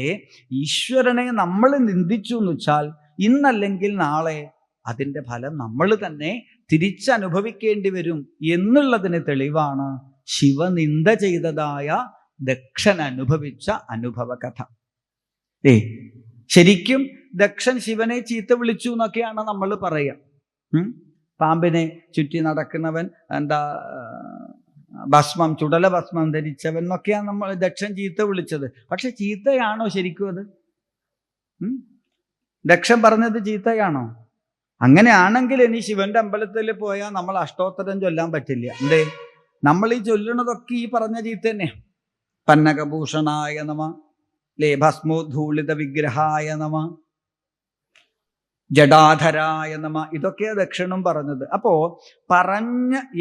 ഈശ്വരനെ നമ്മൾ നിന്ദിച്ചു എന്ന് വെച്ചാൽ ഇന്നല്ലെങ്കിൽ നാളെ അതിൻ്റെ ഫലം നമ്മൾ തന്നെ തിരിച്ചനുഭവിക്കേണ്ടി വരും എന്നുള്ളതിന് തെളിവാണ് ശിവനിന്ദ ചെയ്തതായ ദക്ഷൻ അനുഭവിച്ച അനുഭവ കഥ. ശരിക്കും ദക്ഷൻ ശിവനെ ചീത്ത വിളിച്ചു എന്നൊക്കെയാണ് നമ്മൾ പറയുക. പാമ്പിനെ ചുറ്റി നടക്കുന്നവൻ, എന്താ ഭസ്മം, ചുടല ഭസ്മം ധരിച്ചവൻ എന്നൊക്കെയാണ് നമ്മൾ ദക്ഷൻ ചീത്ത വിളിച്ചത്. പക്ഷെ ചീത്തയാണോ ശരിക്കും അത്? ദക്ഷൻ പറഞ്ഞത് ചീത്തയാണോ? അങ്ങനെയാണെങ്കിൽ ഇനി ശിവന്റെ അമ്പലത്തിൽ പോയാൽ നമ്മൾ അഷ്ടോത്തരം ചൊല്ലാൻ പറ്റില്ല. എന്തേ? നമ്മൾ ഈ ചൊല്ലുന്നതൊക്കെ ഈ പറഞ്ഞ ചീത്ത തന്നെ. പന്നകഭൂഷണായ നമ, ലേ ഭസ്മോദ്ധൂളിത വിഗ്രഹായ നമ, ജഡാധരായ നമ, ഇതൊക്കെയാ ദക്ഷനും പറഞ്ഞത്. അപ്പോ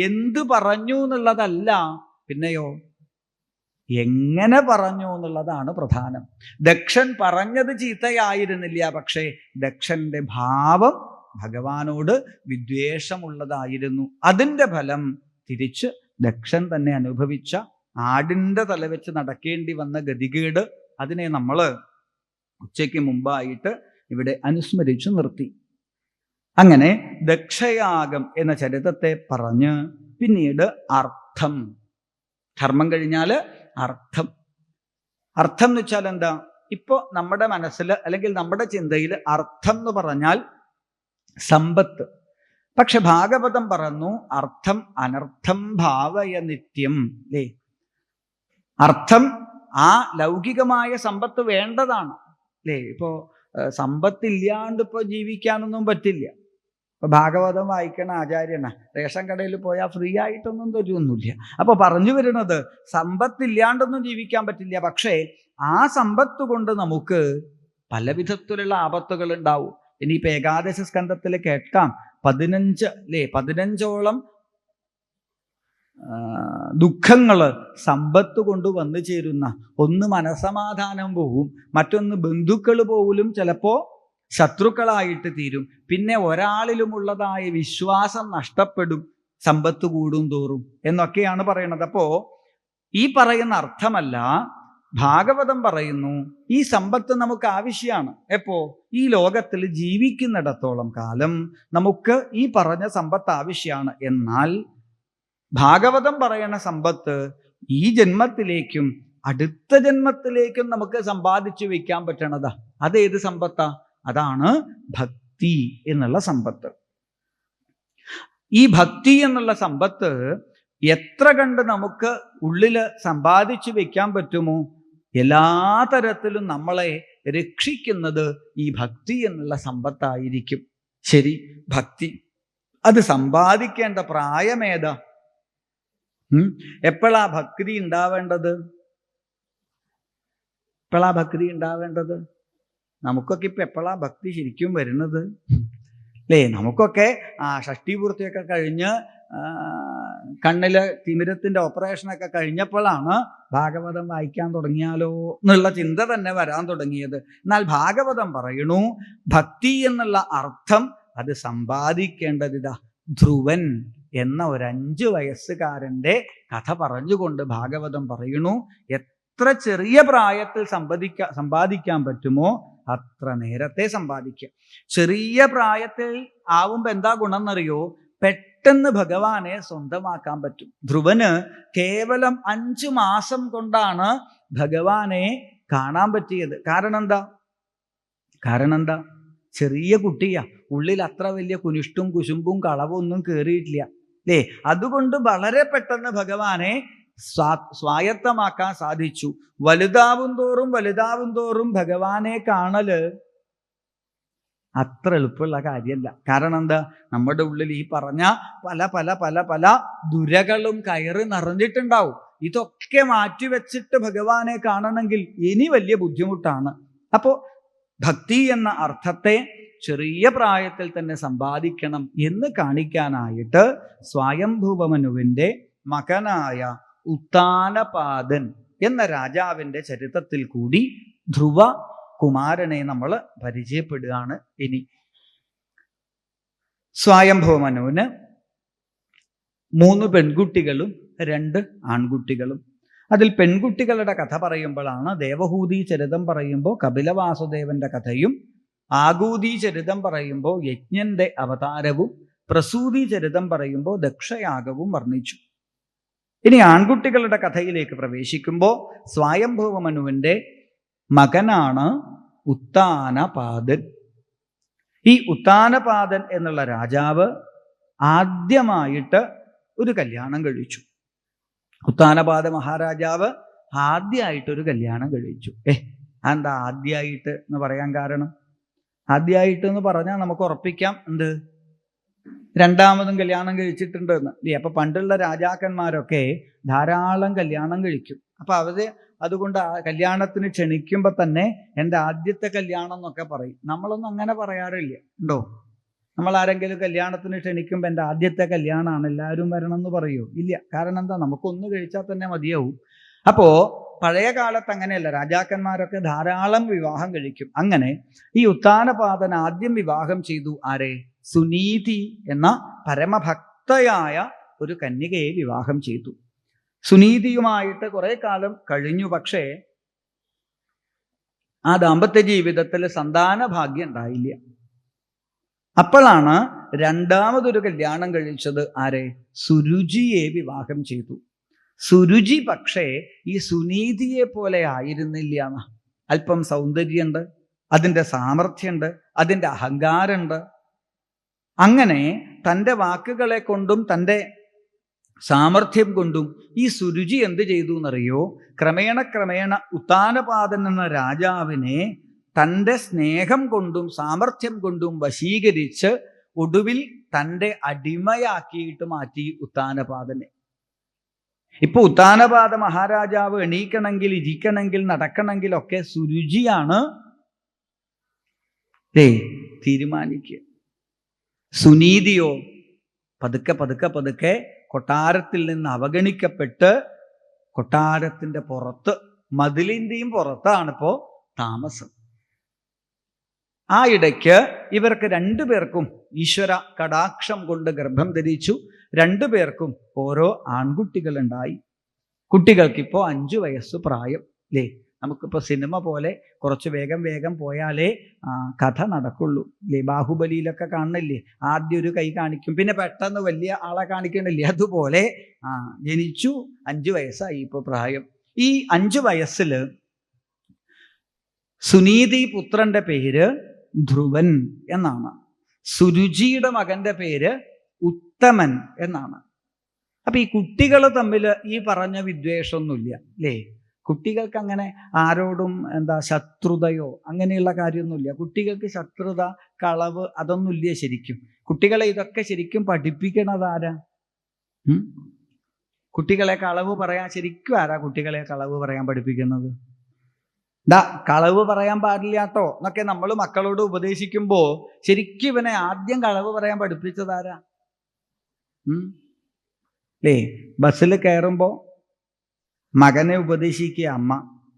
എന്ത് പറഞ്ഞു എന്നുള്ളതല്ല, പിന്നെയോ എങ്ങനെ പറഞ്ഞു എന്നുള്ളതാണ് പ്രധാനം. ദക്ഷൻ പറഞ്ഞത് ചീത്തയായിരുന്നില്ല, പക്ഷേ ദക്ഷന്റെ ഭാവം ഭഗവാനോട് വിദ്വേഷമുള്ളതായിരുന്നു. അതിൻ്റെ ഫലം തിരിച്ച് ദക്ഷൻ തന്നെ അനുഭവിച്ച ആടിൻ്റെ തല വെച്ച് നടക്കേണ്ടി വന്ന ഗതികേട്, അതിനെ നമ്മൾ ഉച്ചയ്ക്ക് മുമ്പായിട്ട് ഇവിടെ അനുസ്മരിച്ചു നിർത്തി. അങ്ങനെ ദക്ഷയാഗം എന്ന ചരിത്രത്തെ പറഞ്ഞ് പിന്നീട് അർത്ഥം, ധർമ്മം കഴിഞ്ഞാൽ അർത്ഥം. അർത്ഥം എന്ന് വെച്ചാൽ എന്താ? ഇപ്പോൾ നമ്മുടെ മനസ്സിൽ അല്ലെങ്കിൽ നമ്മുടെ ചിന്തയിൽ അർത്ഥം എന്ന് പറഞ്ഞാൽ സമ്പത്ത്. പക്ഷെ ഭാഗവതം പറഞ്ഞു അർത്ഥം അനർത്ഥം ഭാവയ നിത്യം അല്ലേ? അർത്ഥം ആ ലൗകികമായ സമ്പത്ത് വേണ്ടതാണ് അല്ലേ? ഇപ്പോൾ സമ്പത്തില്ലാണ്ട് ഇപ്പോൾ ജീവിക്കാനൊന്നും പറ്റില്ല. ഇപ്പൊ ഭാഗവതം വായിക്കണ ആചാര്യന റേഷൻ കടയിൽ പോയാൽ ഫ്രീ ആയിട്ടൊന്നും തരുമൊന്നുമില്ല. അപ്പൊ പറഞ്ഞു വരുന്നത് സമ്പത്തില്ലാണ്ടൊന്നും ജീവിക്കാൻ പറ്റില്ല. പക്ഷേ ആ സമ്പത്ത് കൊണ്ട് നമുക്ക് പല വിധത്തിലുള്ള ആപത്തുകൾ ഉണ്ടാവും. ഇനിയിപ്പോൾ ഏകാദശ സ്കന്ധത്തിൽ കേൾക്കാം 15ഓളം ദുഃഖങ്ങൾ സമ്പത്ത് കൊണ്ട് വന്നു ചേരുന്ന. ഒന്ന് മനസമാധാനം പോവും, മറ്റൊന്ന് ബന്ധുക്കൾ പോലും ചിലപ്പോൾ ശത്രുക്കളായിട്ട് തീരും. പിന്നെ ഒരാളിലുമുള്ളതായ വിശ്വാസം നഷ്ടപ്പെടും സമ്പത്ത് കൂടും തോറും എന്നൊക്കെയാണ് പറയുന്നത്. അപ്പോൾ ഈ പറയുന്ന അർത്ഥമല്ല, ഭാഗവതം പറയുന്നു ഈ സമ്പത്ത് നമുക്ക് ആവശ്യമാണ്. എപ്പോ? ഈ ലോകത്തിൽ ജീവിക്കുന്നിടത്തോളം കാലം നമുക്ക് ഈ പറഞ്ഞ സമ്പത്ത് ആവശ്യമാണ്. എന്നാൽ ഭാഗവതം പറയുന്ന സമ്പത്ത് ഈ ജന്മത്തിലേക്കും അടുത്ത ജന്മത്തിലേക്കും നമുക്ക് സമ്പാദിച്ചു വെക്കാൻ പറ്റണതാ. അതേത് സമ്പത്താ? അതാണ് ഭക്തി എന്നുള്ള സമ്പത്ത്. ഈ ഭക്തി എന്നുള്ള സമ്പത്ത് എത്ര കണ്ട് നമുക്ക് ഉള്ളിൽ സമ്പാദിച്ചു വെക്കാൻ പറ്റുമോ, എല്ലാ തരത്തിലും നമ്മളെ രക്ഷിക്കുന്നത് ഈ ഭക്തി എന്നുള്ള സമ്പത്തായിരിക്കും. ശരി, ഭക്തി അത് സമ്പാദിക്കേണ്ട പ്രായമേതാ? എപ്പോഴാ ഭക്തി ഉണ്ടാവേണ്ടത്? എപ്പോഴാ ഭക്തി ഉണ്ടാവേണ്ടത്? നമുക്കൊക്കെ ഇപ്പൊ എപ്പോഴാ ഭക്തി ശരിക്കും വരുന്നത് അല്ലേ? നമുക്കൊക്കെ ഷഷ്ടിപൂർത്തിയൊക്കെ കഴിഞ്ഞ് കണ്ണില് തിമിരത്തിന്റെ ഓപ്പറേഷനൊക്കെ കഴിഞ്ഞപ്പോഴാണ് ഭാഗവതം വായിക്കാൻ തുടങ്ങിയാലോ എന്നുള്ള ചിന്ത തന്നെ വരാൻ തുടങ്ങിയത്. എന്നാൽ ഭാഗവതം പറയണു ഭക്തി എന്നുള്ള അർത്ഥം അത് സമ്പാദിക്കേണ്ടതിതാ. ധ്രുവൻ എന്ന ഒരു 5 വയസ്സുകാരൻ്റെ കഥ പറഞ്ഞുകൊണ്ട് ഭാഗവതം പറയണു, എത്ര ചെറിയ പ്രായത്തിൽ സമ്പാദിക്കാൻ പറ്റുമോ അത്ര നേരത്തെ സമ്പാദിക്കുക. ചെറിയ പ്രായത്തിൽ ആവുമ്പോൾ എന്താ ഗുണം എന്നറിയോ? പെട്ടെന്ന് ഭഗവാനെ സ്വന്തമാക്കാൻ പറ്റും. ധ്രുവന് കേവലം 5 മാസം കൊണ്ടാണ് ഭഗവാനെ കാണാൻ പറ്റിയത്. കാരണം എന്താ? ചെറിയ കുട്ടിയാ, ഉള്ളിൽ അത്ര വലിയ കുനിഷ്ടും കുശുമ്പും കളവും ഒന്നും കയറിയിട്ടില്ല അല്ലേ? അതുകൊണ്ട് വളരെ പെട്ടെന്ന് ഭഗവാനെ സ്വായത്തമാക്കാൻ സാധിച്ചു. വലുതാവും തോറും ഭഗവാനെ കാണല് അത്ര എളുപ്പമുള്ള കാര്യമല്ല. കാരണം എന്താ? നമ്മുടെ ഉള്ളിൽ ഈ പറഞ്ഞ പല പല പല പല ദുരകളും കയറി നിറഞ്ഞിട്ടുണ്ടാവും. ഇതൊക്കെ മാറ്റിവെച്ചിട്ട് ഭഗവാനെ കാണണമെങ്കിൽ ഇനി വലിയ ബുദ്ധിമുട്ടാണ്. അപ്പോ ഭക്തി എന്ന അർത്ഥത്തെ ചെറിയ പ്രായത്തിൽ തന്നെ സമ്പാദിക്കണം എന്ന് കാണിക്കാനായിട്ട് സ്വയംഭൂവമനുവിൻ്റെ മകനായ ഉത്താനപാദൻ എന്ന രാജാവിൻ്റെ ചരിത്രത്തിൽ കൂടി ധ്രുവ കുമാരനെ നമ്മൾ പരിചയപ്പെടുകയാണ്. ഇനി സ്വയംഭൂവമനുവിന് 3 പെൺകുട്ടികളും 2 ആൺകുട്ടികളും. അതിൽ പെൺകുട്ടികളുടെ കഥ പറയുമ്പോഴാണ് ദേവഹൂതി ചരിതം പറയുമ്പോൾ കപിലവാസുദേവന്റെ കഥയും, ആകൂതി ചരിതം പറയുമ്പോൾ യജ്ഞന്റെ അവതാരവും, പ്രസൂതി ചരിതം പറയുമ്പോൾ ദക്ഷയാഗവും വർണ്ണിച്ചു. ഇനി ആൺകുട്ടികളുടെ കഥയിലേക്ക് പ്രവേശിക്കുമ്പോൾ സ്വയംഭൂവമനുവിൻ്റെ മകനാണ് ഉത്താനപാദൻ. ഈ ഉത്താനപാദൻ എന്നുള്ള രാജാവ് ആദ്യമായിട്ട് ഒരു കല്യാണം കഴിച്ചു. ഉത്താനപാദ മഹാരാജാവ് ആദ്യമായിട്ടൊരു കല്യാണം കഴിച്ചു. എന്താ ആദ്യമായിട്ട് എന്ന് പറയാൻ കാരണം? ആദ്യമായിട്ട് എന്ന് പറഞ്ഞാൽ നമുക്ക് ഉറപ്പിക്കാം എന്ത്? രണ്ടാമതും കല്യാണം കഴിച്ചിട്ടുണ്ട് എന്ന്. അപ്പൊ പണ്ടുള്ള രാജാക്കന്മാരൊക്കെ ധാരാളം കല്യാണം കഴിക്കും. അപ്പൊ അതുകൊണ്ട് ആ കല്യാണത്തിന് ക്ഷണിക്കുമ്പോൾ തന്നെ എൻ്റെ ആദ്യത്തെ കല്യാണം എന്നൊക്കെ പറയും. നമ്മളൊന്നും അങ്ങനെ പറയാറില്ല, ഉണ്ടോ? നമ്മൾ ആരെങ്കിലും കല്യാണത്തിന് ക്ഷണിക്കുമ്പോൾ എൻ്റെ ആദ്യത്തെ കല്യാണമാണ്, എല്ലാവരും വരണം എന്ന് പറയൂ? ഇല്ല. കാരണം എന്താ? നമുക്കൊന്ന് കഴിച്ചാൽ തന്നെ മതിയാവും. അപ്പോ പഴയ കാലത്ത് അങ്ങനെയല്ല, രാജാക്കന്മാരൊക്കെ ധാരാളം വിവാഹം കഴിക്കും. അങ്ങനെ ഈ ഉത്താനപാദൻ ആദ്യം വിവാഹം ചെയ്തു. ആരെ? സുനീതി എന്ന പരമഭക്തയായ ഒരു കന്യകയെ വിവാഹം ചെയ്തു. സുനീതിയുമായിട്ട് കുറെ കാലം കഴിഞ്ഞു. പക്ഷേ ആ ദാമ്പത്യ ജീവിതത്തിൽ സന്താന ഭാഗ്യം ഉണ്ടായില്ല. അപ്പോഴാണ് രണ്ടാമതൊരു കല്യാണം കഴിച്ചത്. ആരെ? സുരുചിയെ വിവാഹം ചെയ്തു. സുരുചി പക്ഷേ ഈ സുനീതിയെ പോലെ ആയിരുന്നില്ല. അല്പം സൗന്ദര്യമുണ്ട്, അതിൻ്റെ സാമർഥ്യമുണ്ട്, അതിൻ്റെ അഹങ്കാരമുണ്ട്. അങ്ങനെ തൻ്റെ വാക്കുകളെ കൊണ്ടും തൻ്റെ സാമർഥ്യം കൊണ്ടും ഈ സുരുചി എന്ത് ചെയ്തു എന്നറിയോ? ക്രമേണ ഉത്താനപാദൻ എന്ന രാജാവിനെ തൻ്റെ സ്നേഹം കൊണ്ടും സാമർഥ്യം കൊണ്ടും വശീകരിച്ച് ഒടുവിൽ തൻ്റെ അടിമയാക്കിയിട്ട് മാറ്റി ഉത്താനപാദനെ. ഇപ്പൊ ഉത്താനപാദ മഹാരാജാവ് എണീക്കണമെങ്കിൽ, ഇരിക്കണമെങ്കിൽ, നടക്കണമെങ്കിൽ ഒക്കെ സുരുചിയാണ് തീരുമാനിക്കുക. സുനീതിയോ പതുക്കെ കൊട്ടാരത്തിൽ നിന്ന് അവഗണിക്കപ്പെട്ട് കൊട്ടാരത്തിൻ്റെ പുറത്ത്, മതിലിൻ്റെയും പുറത്താണിപ്പോ താമസം. ആ ഇടയ്ക്ക് ഇവർക്ക് 2 പേർക്കും ഈശ്വര കടാക്ഷം കൊണ്ട് ഗർഭം ധരിച്ചു. 2 പേർക്കും ഓരോ ആൺകുട്ടികളുണ്ടായി. കുട്ടികൾക്കിപ്പോൾ 5 വയസ്സ് പ്രായം. അല്ലേ? നമുക്കിപ്പോൾ സിനിമ പോലെ കുറച്ച് വേഗം പോയാലേ കഥ നടക്കുള്ളൂ. അല്ലേ? ബാഹുബലിയിലൊക്കെ കാണുന്നില്ലേ? ആദ്യം ഒരു കൈ കാണിക്കും, പിന്നെ പെട്ടെന്ന് വലിയ ആളെ കാണിക്കണില്ലേ? അതുപോലെ ജനിച്ചു, 5 വയസ്സായി ഇപ്പോൾ പ്രായം. ഈ 5 വയസ്സിൽ സുനീതി പുത്രന്റെ പേര് ധ്രുവൻ എന്നാണ്. സുരുചിയുടെ മകന്റെ പേര് ഉത്തമൻ എന്നാണ്. അപ്പൊ ഈ കുട്ടികൾ തമ്മിൽ ഈ പറഞ്ഞ വിദ്വേഷമൊന്നുമില്ല അല്ലേ? കുട്ടികൾക്ക് അങ്ങനെ ആരോടും ശത്രുതയോ അങ്ങനെയുള്ള കാര്യമൊന്നുമില്ല. കുട്ടികൾക്ക് ശത്രുത, കളവ് അതൊന്നുമില്ല. ശരിക്കും കുട്ടികളെ ഇതൊക്കെ ശരിക്കും പഠിപ്പിക്കണത് ആരാ? കുട്ടികളെ കളവ് പറയാൻ ശരിക്കും ആരാ കുട്ടികളെ കളവ് പറയാൻ പഠിപ്പിക്കുന്നത്? കളവ് പറയാൻ പാടില്ലാട്ടോ എന്നൊക്കെ നമ്മൾ മക്കളോട് ഉപദേശിക്കുമ്പോ ശരിക്കും ഇവനെ ആദ്യം കളവ് പറയാൻ പഠിപ്പിച്ചതാരാ? അല്ലേ? ബസ്സിൽ കയറുമ്പോ മകനെ ഉപദേശിക്കുക അമ്മ.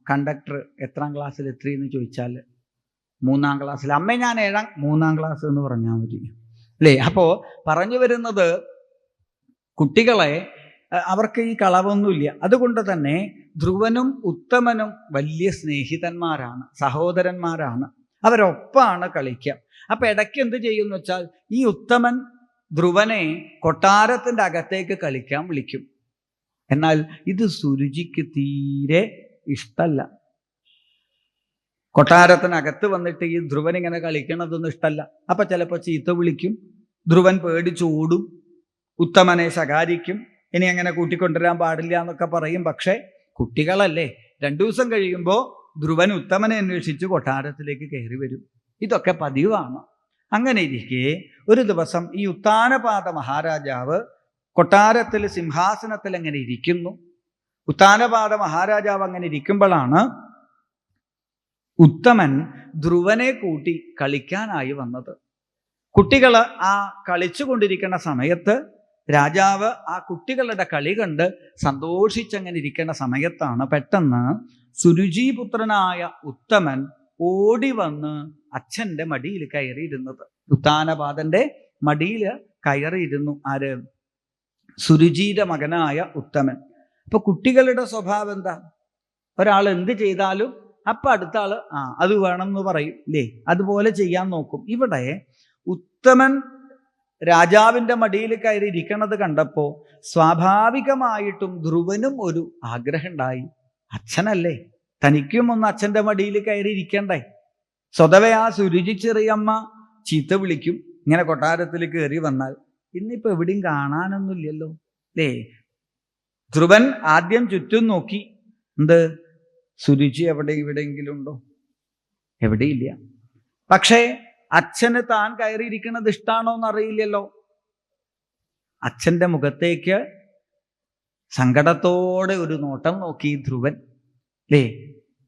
കണ്ടക്ടർ എത്രാം ക്ലാസ്സിൽ എത്രയെന്ന് ചോദിച്ചാൽ 3-ാം ക്ലാസ്സിൽ. അമ്മ ഞാൻ 3-ാം ക്ലാസ് എന്ന് പറഞ്ഞാൽ മതി അല്ലേ? അപ്പോ പറഞ്ഞു വരുന്നത് കുട്ടികളെ അവർക്ക് ഈ കളവൊന്നുമില്ല. അതുകൊണ്ട് തന്നെ ധ്രുവനും ഉത്തമനും വലിയ സ്നേഹിതന്മാരാണ്, സഹോദരന്മാരാണ്. അവരൊപ്പാണ് കളിക്കുക. അപ്പൊ ഇടയ്ക്ക് എന്ത് ചെയ്യുമെന്ന് വെച്ചാൽ ഈ ഉത്തമൻ ധ്രുവനെ കൊട്ടാരത്തിൻ്റെ അകത്തേക്ക് കളിക്കാൻ വിളിക്കും. എന്നാൽ ഇത് സുരുചിക്ക് തീരെ ഇഷ്ടല്ല. കൊട്ടാരത്തിനകത്ത് വന്നിട്ട് ഈ ധ്രുവൻ ഇങ്ങനെ കളിക്കണതൊന്നും ഇഷ്ടല്ല. അപ്പൊ ചിലപ്പോൾ ചീത്ത വിളിക്കും, ധ്രുവൻ പേടിച്ചോടും, ഉത്തമനെ ശകാരിക്കും, ഇനി അങ്ങനെ കൂട്ടിക്കൊണ്ടുവരാൻ പാടില്ല എന്നൊക്കെ പറയും. പക്ഷെ കുട്ടികളല്ലേ, 2 ദിവസം കഴിയുമ്പോൾ ധ്രുവൻ ഉത്തമനെ അന്വേഷിച്ച് കൊട്ടാരത്തിലേക്ക് കയറി വരും. ഇതൊക്കെ പതിവാണ്. അങ്ങനെ ഇരിക്കെ ഒരു ദിവസം ഈ ഉത്താനപാദ മഹാരാജാവ് കൊട്ടാരത്തിൽ സിംഹാസനത്തിൽ അങ്ങനെ ഇരിക്കുന്നു. ഉത്താനപാദ മഹാരാജാവ് അങ്ങനെ ഇരിക്കുമ്പോഴാണ് ഉത്തമൻ ധ്രുവനെ കൂട്ടി കളിക്കാനായി വന്നത്. കുട്ടികൾ ആ കളിച്ചുകൊണ്ടിരിക്കുന്ന സമയത്ത് രാജാവ് ആ കുട്ടികളുടെ കളി കണ്ട് സന്തോഷിച്ചങ്ങനെ ഇരിക്കുന്ന സമയത്താണ് പെട്ടെന്ന് സുരുചീപുത്രനായ ഉത്തമൻ ഓടി വന്ന് അച്ഛൻ്റെ മടിയിൽ കയറിയിരുന്നത്. ഉത്താനപാദന്റെ മടിയിൽ കയറിയിരുന്നു ആര്? സുരുചിയുടെ മകനായ ഉത്തമൻ. അപ്പൊ കുട്ടികളുടെ സ്വഭാവം എന്താ? ഒരാൾ എന്ത് ചെയ്താലും അപ്പൊ അടുത്ത ആള് അത് വേണം എന്ന് പറയും അല്ലേ? അതുപോലെ ചെയ്യാൻ നോക്കും. ഇവിടെ ഉത്തമൻ രാജാവിൻ്റെ മടിയിൽ കയറി ഇരിക്കണത് കണ്ടപ്പോ സ്വാഭാവികമായിട്ടും ധ്രുവനും ഒരു ആഗ്രഹം ഉണ്ടായി. അച്ഛനല്ലേ, തനിക്കും ഒന്ന് അച്ഛൻ്റെ മടിയിൽ കയറി ഇരിക്കണ്ടേ? സ്വതവേ ആ സുരുചി ചെറിയമ്മ ചീത്ത വിളിക്കും ഇങ്ങനെ കൊട്ടാരത്തിൽ കയറി വന്നാൽ. ഇന്നിപ്പോ എവിടെയും കാണാനൊന്നുമില്ലല്ലോ അല്ലേ? ധ്രുവൻ ആദ്യം ചുറ്റും നോക്കി, സുരുചി എവിടെയെങ്കിലും ഉണ്ടോ? എവിടെയില്ല. പക്ഷേ അച്ഛന് താൻ കയറിയിരിക്കുന്നത് ഇഷ്ടാണോ എന്നറിയില്ലല്ലോ. അച്ഛൻ്റെ മുഖത്തേക്ക് സങ്കടത്തോടെ ഒരു നോട്ടം നോക്കി ധ്രുവൻ. അല്ലേ,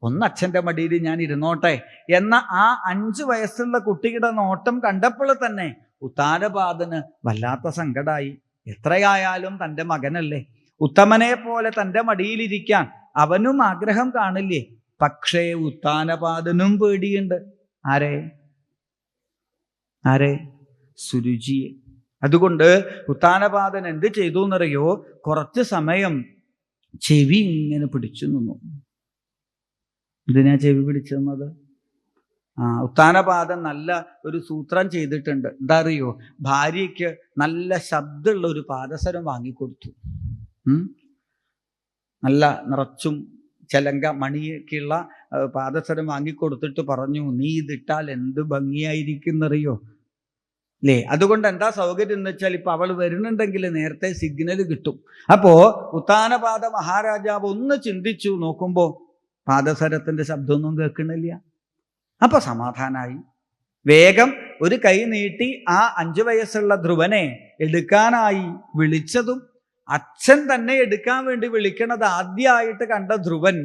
ഒന്ന് അച്ഛൻ്റെ മടിയിൽ ഞാൻ ഇരുന്നോട്ടെ എന്ന ആ 5 വയസ്സുള്ള കുട്ടിയുടെ നോട്ടം കണ്ടപ്പോൾ തന്നെ ഉത്താനപാദന് വല്ലാത്ത സങ്കടമായി. എത്രയായാലും തൻ്റെ മകനല്ലേ, ഉത്തമനെ പോലെ തൻ്റെ മടിയിലിരിക്കാൻ അവനും ആഗ്രഹം കാണില്ലേ? പക്ഷേ ഉത്താനപാദനും പേടിയുണ്ട്. ആരെ? സുരുചിയെ. അതുകൊണ്ട് ഉത്താനപാദൻ എന്ത് ചെയ്തു എന്നറിയോ? കുറച്ച് സമയം ചെവി ഇങ്ങനെ പിടിച്ചു നിന്നു. ഇതിനാ ചെവി പിടിച്ചു നിന്നത്? ഉത്താനപാദൻ നല്ല ഒരു സൂത്രം ചെയ്തിട്ടുണ്ട്. എന്താ അറിയോ? ഭാര്യയ്ക്ക് നല്ല ശബ്ദമുള്ള ഒരു പാദസരം വാങ്ങിക്കൊടുത്തു. നല്ല നിറച്ചും ചെലങ്ക മണിയൊക്കെയുള്ള പാദസരം വാങ്ങിക്കൊടുത്തിട്ട് പറഞ്ഞു, നീ ഇതിട്ടാൽ എന്ത് ഭംഗിയായിരിക്കുന്നറിയോ അല്ലേ? അതുകൊണ്ട് എന്താ സൗകര്യം എന്ന് വെച്ചാൽ ഇപ്പൊ അവൾ വരുന്നുണ്ടെങ്കിൽ നേരത്തെ സിഗ്നൽ കിട്ടും. അപ്പോ ഉത്താനപാദ മഹാരാജാവ് ഒന്ന് ചിന്തിച്ചു നോക്കുമ്പോ പാദസരത്തിന്റെ ശബ്ദമൊന്നും കേൾക്കണില്ല. അപ്പൊ സമാധാനായി. വേഗം ഒരു കൈ നീട്ടി ആ 5 വയസ്സുള്ള ധ്രുവനെ എടുക്കാനായി വിളിച്ചതും അച്ഛൻ തന്നെ എടുക്കാൻ വേണ്ടി വിളിക്കണത് ആദ്യമായിട്ട് കണ്ട ധ്രുവൻ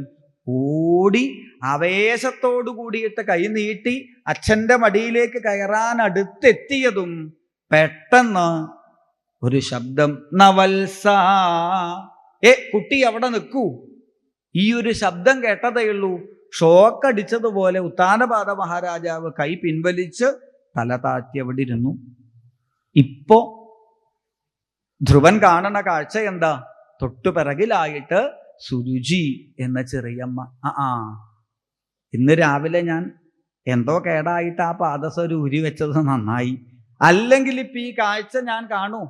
ഓടി ആവേശത്തോടു കൂടിയിട്ട് കൈ നീട്ടി അച്ഛൻ്റെ മടിയിലേക്ക് കയറാൻ അടുത്തെത്തിയതും പെട്ടെന്ന് ഒരു ശബ്ദം, നവൽസ, കുട്ടി അവിടെ നിൽക്കൂ. ഈ ഒരു ശബ്ദം കേട്ടതേ ഉള്ളൂ. ഷോക്കടിച്ചതുപോലെ ഉത്താനപാദ മഹാരാജാവ് കൈ പിൻവലിച്ച് തല താഴ്ത്തി അവിടെ ഇരുന്നു. ഇപ്പോ ധ്രുവൻ കാണുന്ന കാഴ്ച എന്താ? തൊട്ടുപിറകിലായിട്ട് സുരുചി എന്ന ചെറിയമ്മ. ഇന്ന് രാവിലെ ഞാൻ എന്തോ കേടായിട്ട് ആ പാദസരം ഉരി വെച്ചത് നന്നായി, അല്ലെങ്കിൽ ഇപ്പൊ ഈ കാഴ്ച ഞാൻ കാണൂ.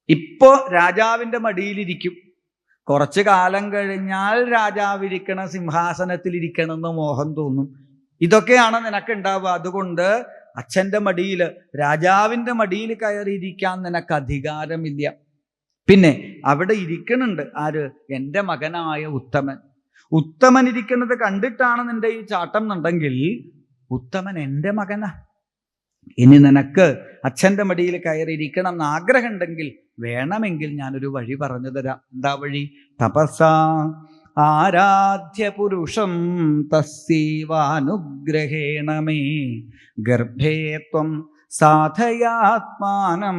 ഇപ്പോ രാജാവിൻ്റെ മടിയിലിരിക്കും. കുറച്ചു കാലം കഴിഞ്ഞാൽ രാജാവിരിക്കണ സിംഹാസനത്തിൽ ഇരിക്കണമെന്ന് മോഹം തോന്നും. ഇതൊക്കെയാണ് നിനക്കുണ്ടാവുക. അതുകൊണ്ട് അച്ഛൻ്റെ മടിയിൽ, രാജാവിൻ്റെ മടിയിൽ കയറിയിരിക്കാൻ നിനക്ക് അധികാരമില്ല. പിന്നെ അവിടെ ഇരിക്കണുണ്ട് ആര്? എൻ്റെ മകനായ ഉത്തമൻ. ഉത്തമൻ ഇരിക്കുന്നത് കണ്ടിട്ടാണ് നിന്റെ ഈ ചാട്ടം എന്നുണ്ടെങ്കിൽ ഉത്തമൻ എൻ്റെ മകനാ. ഇനി നിനക്ക് അച്ഛൻ്റെ മടിയിൽ കയറിയിരിക്കണം എന്ന് ആഗ്രഹമുണ്ടെങ്കിൽ വേണമെങ്കിൽ ഞാനൊരു വഴി പറഞ്ഞു തരാം. എന്താ വഴി? തപസാ ആരാധ്യ പുരുഷം തസ്യൈവാനുഗ്രഹേണ മേ ഗർഭേ ത്വം സാധയാത്മാനം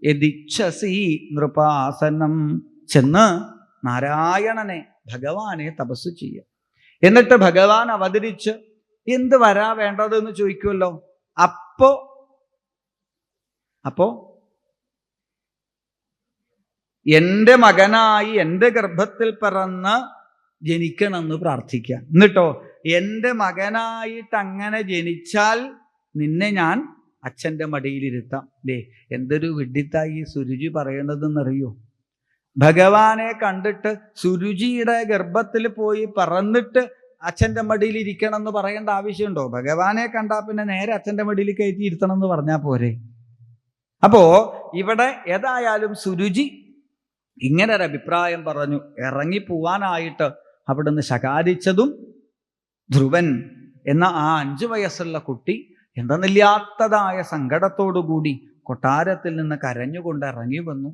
യദിച്ഛസി നൃപാസനം. ചെന്ന് നാരായണനെ, ഭഗവാനെ തപസ് ചെയ്യുക. എന്നിട്ട് ഭഗവാൻ അവതരിച്ച് എന്ത് വരാ വേണ്ടതെന്ന് ചോദിക്കുമല്ലോ. അപ്പോ എൻ്റെ മകനായി എൻ്റെ ഗർഭത്തിൽ പിറന്ന് ജനിക്കണമെന്ന് പ്രാർത്ഥിക്കുക. എന്നിട്ടോ എൻ്റെ മകനായിട്ട് അങ്ങനെ ജനിച്ചാൽ നിന്നെ ഞാൻ അച്ഛൻ്റെ മടിയിലിരുത്താം. എന്തൊരു വിഡ്ഢിത്തായി സുരുചി പറയണതെന്നറിയോ? ഭഗവാനെ കണ്ടിട്ട് സുരുചിയുടെ ഗർഭത്തിൽ പോയി പറന്നിട്ട് അച്ഛൻ്റെ മടിയിൽ ഇരിക്കണം എന്ന് പറയേണ്ട ആവശ്യമുണ്ടോ? ഭഗവാനെ കണ്ടാൽ പിന്നെ നേരെ അച്ഛൻ്റെ മടിയിൽ കയറ്റി ഇരുത്തണം എന്ന് പറഞ്ഞാൽ പോരെ. അപ്പോ ഇവിടെ ഏതായാലും സുരുചി ഇങ്ങനെ ഒരു അഭിപ്രായം പറഞ്ഞു. ഇറങ്ങിപ്പോവാനായിട്ട് അവിടുന്ന് ശകാരിച്ചതും ധ്രുവൻ എന്ന ആ 5 വയസ്സുള്ള കുട്ടി എന്തെന്നില്ലാത്തതായ സങ്കടത്തോടുകൂടി കൊട്ടാരത്തിൽ നിന്ന് കരഞ്ഞുകൊണ്ട് ഇറങ്ങി വന്നു.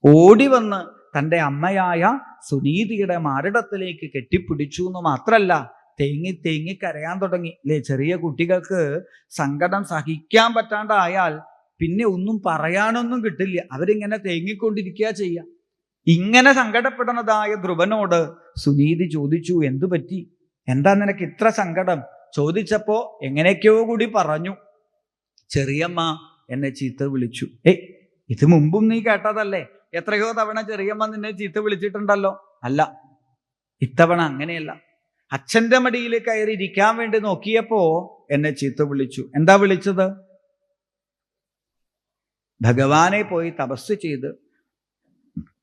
ഓടി വന്ന് തൻ്റെ അമ്മയായ സുനീതിയുടെ മാറിടത്തിലേക്ക് കെട്ടിപ്പിടിച്ചു എന്ന് മാത്രല്ല, തേങ്ങി തേങ്ങി കരയാൻ തുടങ്ങി. ചെറിയ കുട്ടികൾക്ക് സങ്കടം സഹിക്കാൻ പറ്റാണ്ടായാൽ പിന്നെ ഒന്നും പറയാനൊന്നും കിട്ടില്ല. അവരിങ്ങനെ തേങ്ങിക്കൊണ്ടിരിക്കുക ചെയ്യുക. ഇങ്ങനെ സങ്കടപ്പെടുന്നതായ ധ്രുവനോട് സുനീതി ചോദിച്ചു, എന്തു പറ്റി? എന്താ നിനക്ക് ഇത്ര സങ്കടം? ചോദിച്ചപ്പോ എങ്ങനെയൊക്കെയോ കൂടി പറഞ്ഞു. ചെറിയമ്മ എന്നെ ചീത്ത വിളിച്ചു. ഇത് മുമ്പും നീ കേട്ടതല്ലേ? എത്രയോ തവണ ചെറിയമ്മ നിന്നെ ചീത്ത വിളിച്ചിട്ടുണ്ടല്ലോ. അല്ല, ഇത്തവണ അങ്ങനെയല്ല. അച്ഛൻ്റെ മടിയിൽ കയറി ഇരിക്കാൻ വേണ്ടി നോക്കിയപ്പോ എന്നെ ചീത്ത വിളിച്ചു. എന്താ വിളിച്ചത്? ഭഗവാനെ പോയി തപസ് ചെയ്ത്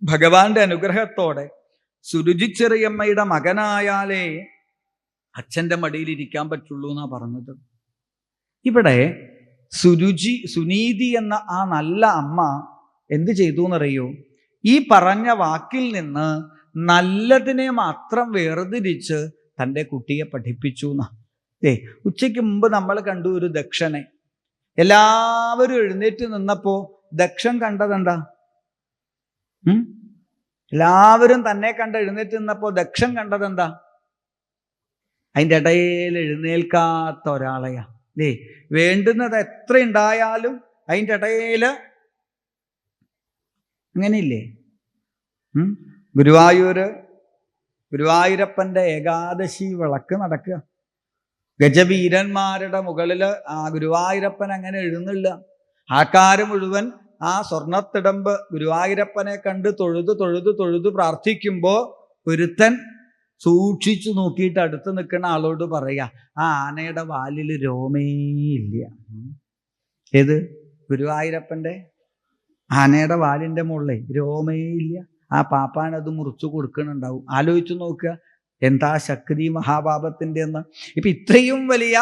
ഭഗവാന്റെ അനുഗ്രഹത്തോടെ സുരുചി ചെറിയമ്മയുടെ മകനായാലേ അച്ഛൻ്റെ മടിയിൽ ഇരിക്കാൻ പറ്റുള്ളൂ എന്നാ പറഞ്ഞത്. ഇവിടെ സുനീതി എന്ന ആ നല്ല അമ്മ എന്ത് ചെയ്തു എന്നറിയോ? ഈ പറഞ്ഞ വാക്കിൽ നിന്ന് നല്ലതിനെ മാത്രം വേർതിരിച്ച് തൻ്റെ കുട്ടിയെ പഠിപ്പിച്ചു എന്നാ. ഉച്ചയ്ക്ക് മുമ്പ് നമ്മൾ കണ്ടു ഒരു ദക്ഷനെ. എല്ലാവരും എഴുന്നേറ്റ് നിന്നപ്പോ ദക്ഷൻ കണ്ടതെന്താ? എല്ലാവരും തന്നെ കണ്ട് എഴുന്നേറ്റ് നിന്നപ്പോ ദക്ഷൻ കണ്ടതെന്താ? അതിൻ്റെ ഇടയിൽ എഴുന്നേൽക്കാത്ത ഒരാളെയാ. വേണ്ടുന്നത് എത്ര ഉണ്ടായാലും അതിൻ്റെ ഇടയിൽ അങ്ങനെയില്ലേ? ഗുരുവായൂരപ്പൻ്റെ ഏകാദശി വിളക്ക് നടക്കുക. ഗജവീരന്മാരുടെ മുകളിൽ ആ ഗുരുവായൂരപ്പൻ അങ്ങനെ എഴുന്നില്ല. ആൾക്കാര് മുഴുവൻ ആ സ്വർണത്തിടമ്പ് ഗുരുവായൂരപ്പനെ കണ്ട് തൊഴുതു പ്രാർത്ഥിക്കുമ്പോൾ ഒരുത്തൻ സൂക്ഷിച്ചു നോക്കിയിട്ട് അടുത്ത് നിൽക്കുന്ന ആളോട് പറയാ, ആ ആനയുടെ വാലിൽ രോമേ ഇല്ല. ഏത്? ഗുരുവായൂരപ്പൻ്റെ ആനയുടെ വാലിൻ്റെ മുകളിൽ രോമേ ഇല്ല. ആ പാപ്പാനത് മുറിച്ചു കൊടുക്കണുണ്ടാവും. ആലോചിച്ചു നോക്കുക, എന്താ ശക്തി മഹാപാപത്തിൻ്റെ എന്ന്. ഇപ്പൊ ഇത്രയും വലിയ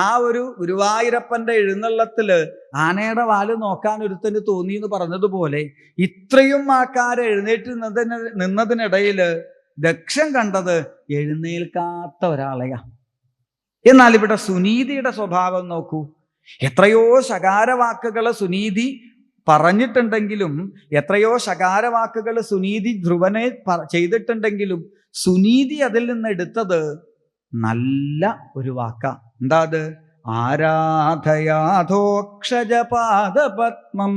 ആ ഒരു ഗുരുവായൂരപ്പൻ്റെ എഴുന്നള്ളത്തില് ആനയുടെ വാല് നോക്കാൻ ഒരുത്തന് തോന്നി എന്ന് പറഞ്ഞതുപോലെ ഇത്രയും ആൾക്കാരെ എഴുന്നേറ്റ് നിന്നതിനിടയിൽ ദക്ഷൻ കണ്ടത് എഴുന്നേൽക്കാത്ത ഒരാളെയാ. എന്നാൽ ഇവിടെ സുനീതിയുടെ സ്വഭാവം നോക്കൂ. എത്രയോ ശകാരവാക്കുകൾ സുനീതി പറഞ്ഞിട്ടുണ്ടെങ്കിലും, എത്രയോ ശകാരവാക്കുകൾ സുനീതി ധ്രുവനെ ചെയ്തിട്ടുണ്ടെങ്കിലും സുനീതി അതിൽ നിന്ന് എടുത്തത് നല്ല ഒരു വാക്കാ. എന്താ അത്? ആരാധയാധോക്ഷജപാദപത്മം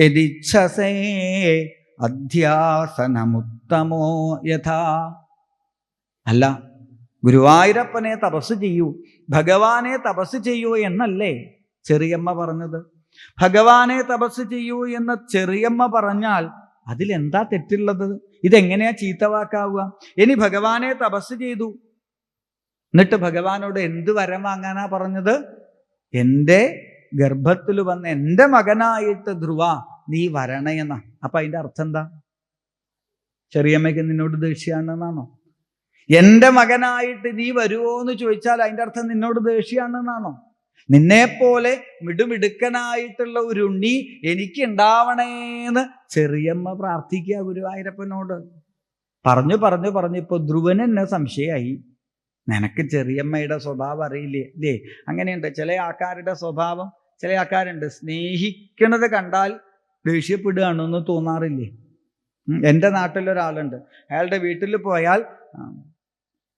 യദിച്ഛസേ അധ്യാസനമുത്തമോ യഥാ. അല്ല, ഗുരുവായൂരപ്പനെ തപസ് ചെയ്യൂ, ഭഗവാനെ തപസ് ചെയ്യൂ എന്നല്ലേ ചെറിയമ്മ പറഞ്ഞത്? ഭഗവാനെ തപസ് ചെയ്യൂ എന്ന് ചെറിയമ്മ പറഞ്ഞാൽ അതിലെന്താ തെറ്റുള്ളത്? ഇതെങ്ങനെയാ ചീത്തവാക്കാവുക? ഇനി ഭഗവാനെ തപസ് ചെയ്തു, എന്നിട്ട് ഭഗവാനോട് എന്ത് വരം വാങ്ങാനാ പറഞ്ഞത്? എൻ്റെ ഗർഭത്തിൽ വന്ന് എൻ്റെ മകനായിട്ട് ധ്രുവ നീ വരണയെന്ന. അപ്പൊ അതിൻ്റെ അർത്ഥം എന്താ? ചെറിയമ്മയ്ക്ക് നിന്നോട് ദേഷ്യാണെന്നാണോ? എൻ്റെ മകനായിട്ട് നീ വരുമോ എന്ന് ചോദിച്ചാൽ അതിൻ്റെ അർത്ഥം നിന്നോട് ദേഷ്യാണെന്നാണോ? നിന്നെപ്പോലെ മിടുമിടുക്കനായിട്ടുള്ള ഒരു ഉണ്ണി എനിക്ക് ഉണ്ടാവണേന്ന് ചെറിയമ്മ പ്രാർത്ഥിക്കുക ഗുരുവായൂരപ്പനോട്. പറഞ്ഞു ഇപ്പൊ ധ്രുവന് എന്നെ സംശയമായി. നിനക്ക് ചെറിയമ്മയുടെ സ്വഭാവം അറിയില്ലേ? അല്ലേ? അങ്ങനെയുണ്ട് ചില ആൾക്കാരുടെ സ്വഭാവം. ചില ആൾക്കാരുണ്ട് സ്നേഹിക്കണത് കണ്ടാൽ ദേഷ്യപ്പെടുകയാണെന്ന് തോന്നാറില്ലേ? എൻ്റെ നാട്ടിലൊരാളുണ്ട്. അയാളുടെ വീട്ടിൽ പോയാൽ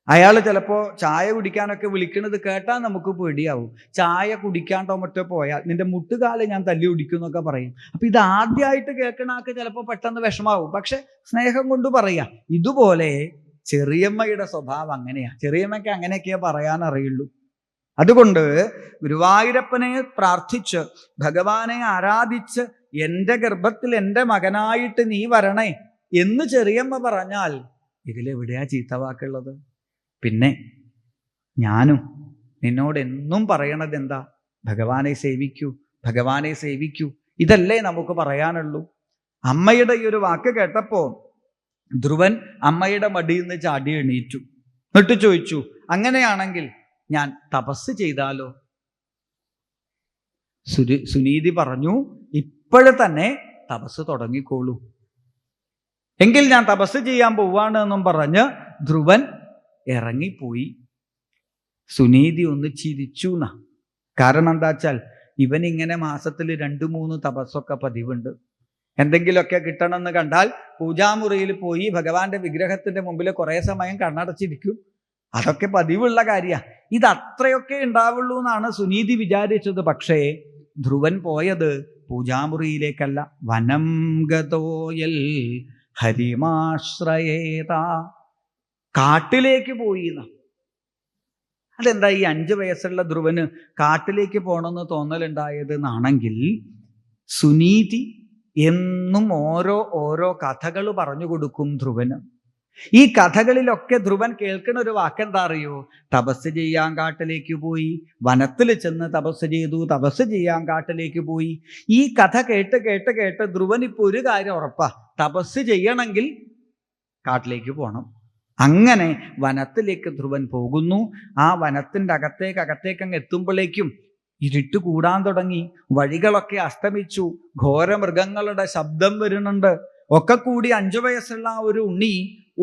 അയാൾ ചിലപ്പോൾ ചായ കുടിക്കാനൊക്കെ വിളിക്കുന്നത് കേട്ടാൽ നമുക്ക് പേടിയാവും. ചായ കുടിക്കാണ്ടോ മറ്റോ പോയാൽ നിന്റെ മുട്ടുകാല് ഞാൻ തല്ലി കുടിക്കും എന്നൊക്കെ പറയും. അപ്പൊ ഇത് ആദ്യമായിട്ട് കേൾക്കണാക്ക് ചിലപ്പോൾ പെട്ടെന്ന് വിഷമാവും. പക്ഷെ സ്നേഹം കൊണ്ട് പറയാം. ഇതുപോലെ ചെറിയമ്മയുടെ സ്വഭാവം അങ്ങനെയാ. ചെറിയമ്മയ്ക്ക് അങ്ങനെയൊക്കെയേ പറയാൻ അറിയുള്ളൂ. അതുകൊണ്ട് ഗുരുവായൂരപ്പനെ പ്രാർത്ഥിച്ച് ഭഗവാനെ ആരാധിച്ച് എൻ്റെ ഗർഭത്തിൽ എൻ്റെ മകനായിട്ട് നീ വരണേ എന്ന് ചെറിയമ്മ പറഞ്ഞാൽ ഇതിലെവിടെയാ ചീത്തവാക്കുള്ളത്? പിന്നെ ഞാനും നിന്നോട് എന്നും പറയണത് എന്താ? ഭഗവാനെ സേവിക്കൂ, ഭഗവാനെ സേവിക്കൂ. ഇതല്ലേ നമുക്ക് പറയാനുള്ളൂ. അമ്മയുടെ ഈ ഒരു വാക്ക് കേട്ടപ്പോ ധ്രുവൻ അമ്മയുടെ മടിയിൽ നിന്ന് ചാടി എണീറ്റു. എന്നിട്ട് ചോദിച്ചു, അങ്ങനെയാണെങ്കിൽ ഞാൻ തപസ് ചെയ്താലോ? സുനീതി പറഞ്ഞു, ഇപ്പോഴെ തന്നെ തപസ് തുടങ്ങിക്കോളൂ. എങ്കിൽ ഞാൻ തപസ് ചെയ്യാൻ പോവാണ് എന്നും പറഞ്ഞ് ധ്രുവൻ ഇറങ്ങിപ്പോയി. സുനീതി ഒന്ന് ചിരിച്ചു എന്നാ. കാരണം എന്താ വെച്ചാൽ ഇവനിങ്ങനെ മാസത്തിൽ 2-3 തപസ്സൊക്കെ പതിവുണ്ട്. എന്തെങ്കിലുമൊക്കെ കിട്ടണമെന്ന് കണ്ടാൽ പൂജാമുറിയിൽ പോയി ഭഗവാന്റെ വിഗ്രഹത്തിന്റെ മുമ്പിൽ കുറേ സമയം കണ്ണടച്ചിരിക്കും. അതൊക്കെ പതിവുള്ള കാര്യമാണ്. ഇത് അത്രയൊക്കെ ഉണ്ടാവുള്ളൂ എന്നാണ് സുനീതി വിചാരിച്ചത്. പക്ഷേ ധ്രുവൻ പോയത് പൂജാമുറിയിലേക്കല്ല. വനം ഗതോയൽ ഹരിമാശ്രയേത, കാട്ടിലേക്ക് പോയി. അതെന്താ ഈ 5 വയസ്സുള്ള ധ്രുവന് കാട്ടിലേക്ക് പോകണമെന്ന് തോന്നലുണ്ടായത് എന്നാണെങ്കിൽ, സുനീതി എന്നും ഓരോ കഥകൾ പറഞ്ഞു കൊടുക്കും ധ്രുവന്. ഈ കഥകളിലൊക്കെ ധ്രുവൻ കേൾക്കുന്ന ഒരു വാക്കെന്താ അറിയോ? തപസ് ചെയ്യാൻ കാട്ടിലേക്ക് പോയി, വനത്തിൽ ചെന്ന് തപസ് ചെയ്തു, തപസ് ചെയ്യാൻ കാട്ടിലേക്ക് പോയി. ഈ കഥ കേട്ട് കേട്ട് കേട്ട് ധ്രുവൻ ഇപ്പൊ ഒരു കാര്യം ഉറപ്പാ, തപസ് ചെയ്യണമെങ്കിൽ കാട്ടിലേക്ക് പോകണം. അങ്ങനെ വനത്തിലേക്ക് ധ്രുവൻ പോകുന്നു. ആ വനത്തിൻ്റെ അകത്തേക്ക് അങ്ങ് എത്തുമ്പോഴേക്കും ഇരുട്ട് കൂടാൻ തുടങ്ങി. വഴികളൊക്കെ അസ്തമിച്ചു. ഘോരമൃഗങ്ങളുടെ ശബ്ദം വരുന്നുണ്ട്. ഒക്കെ കൂടി 5 വയസ്സുള്ള ആ ഒരു ഉണ്ണി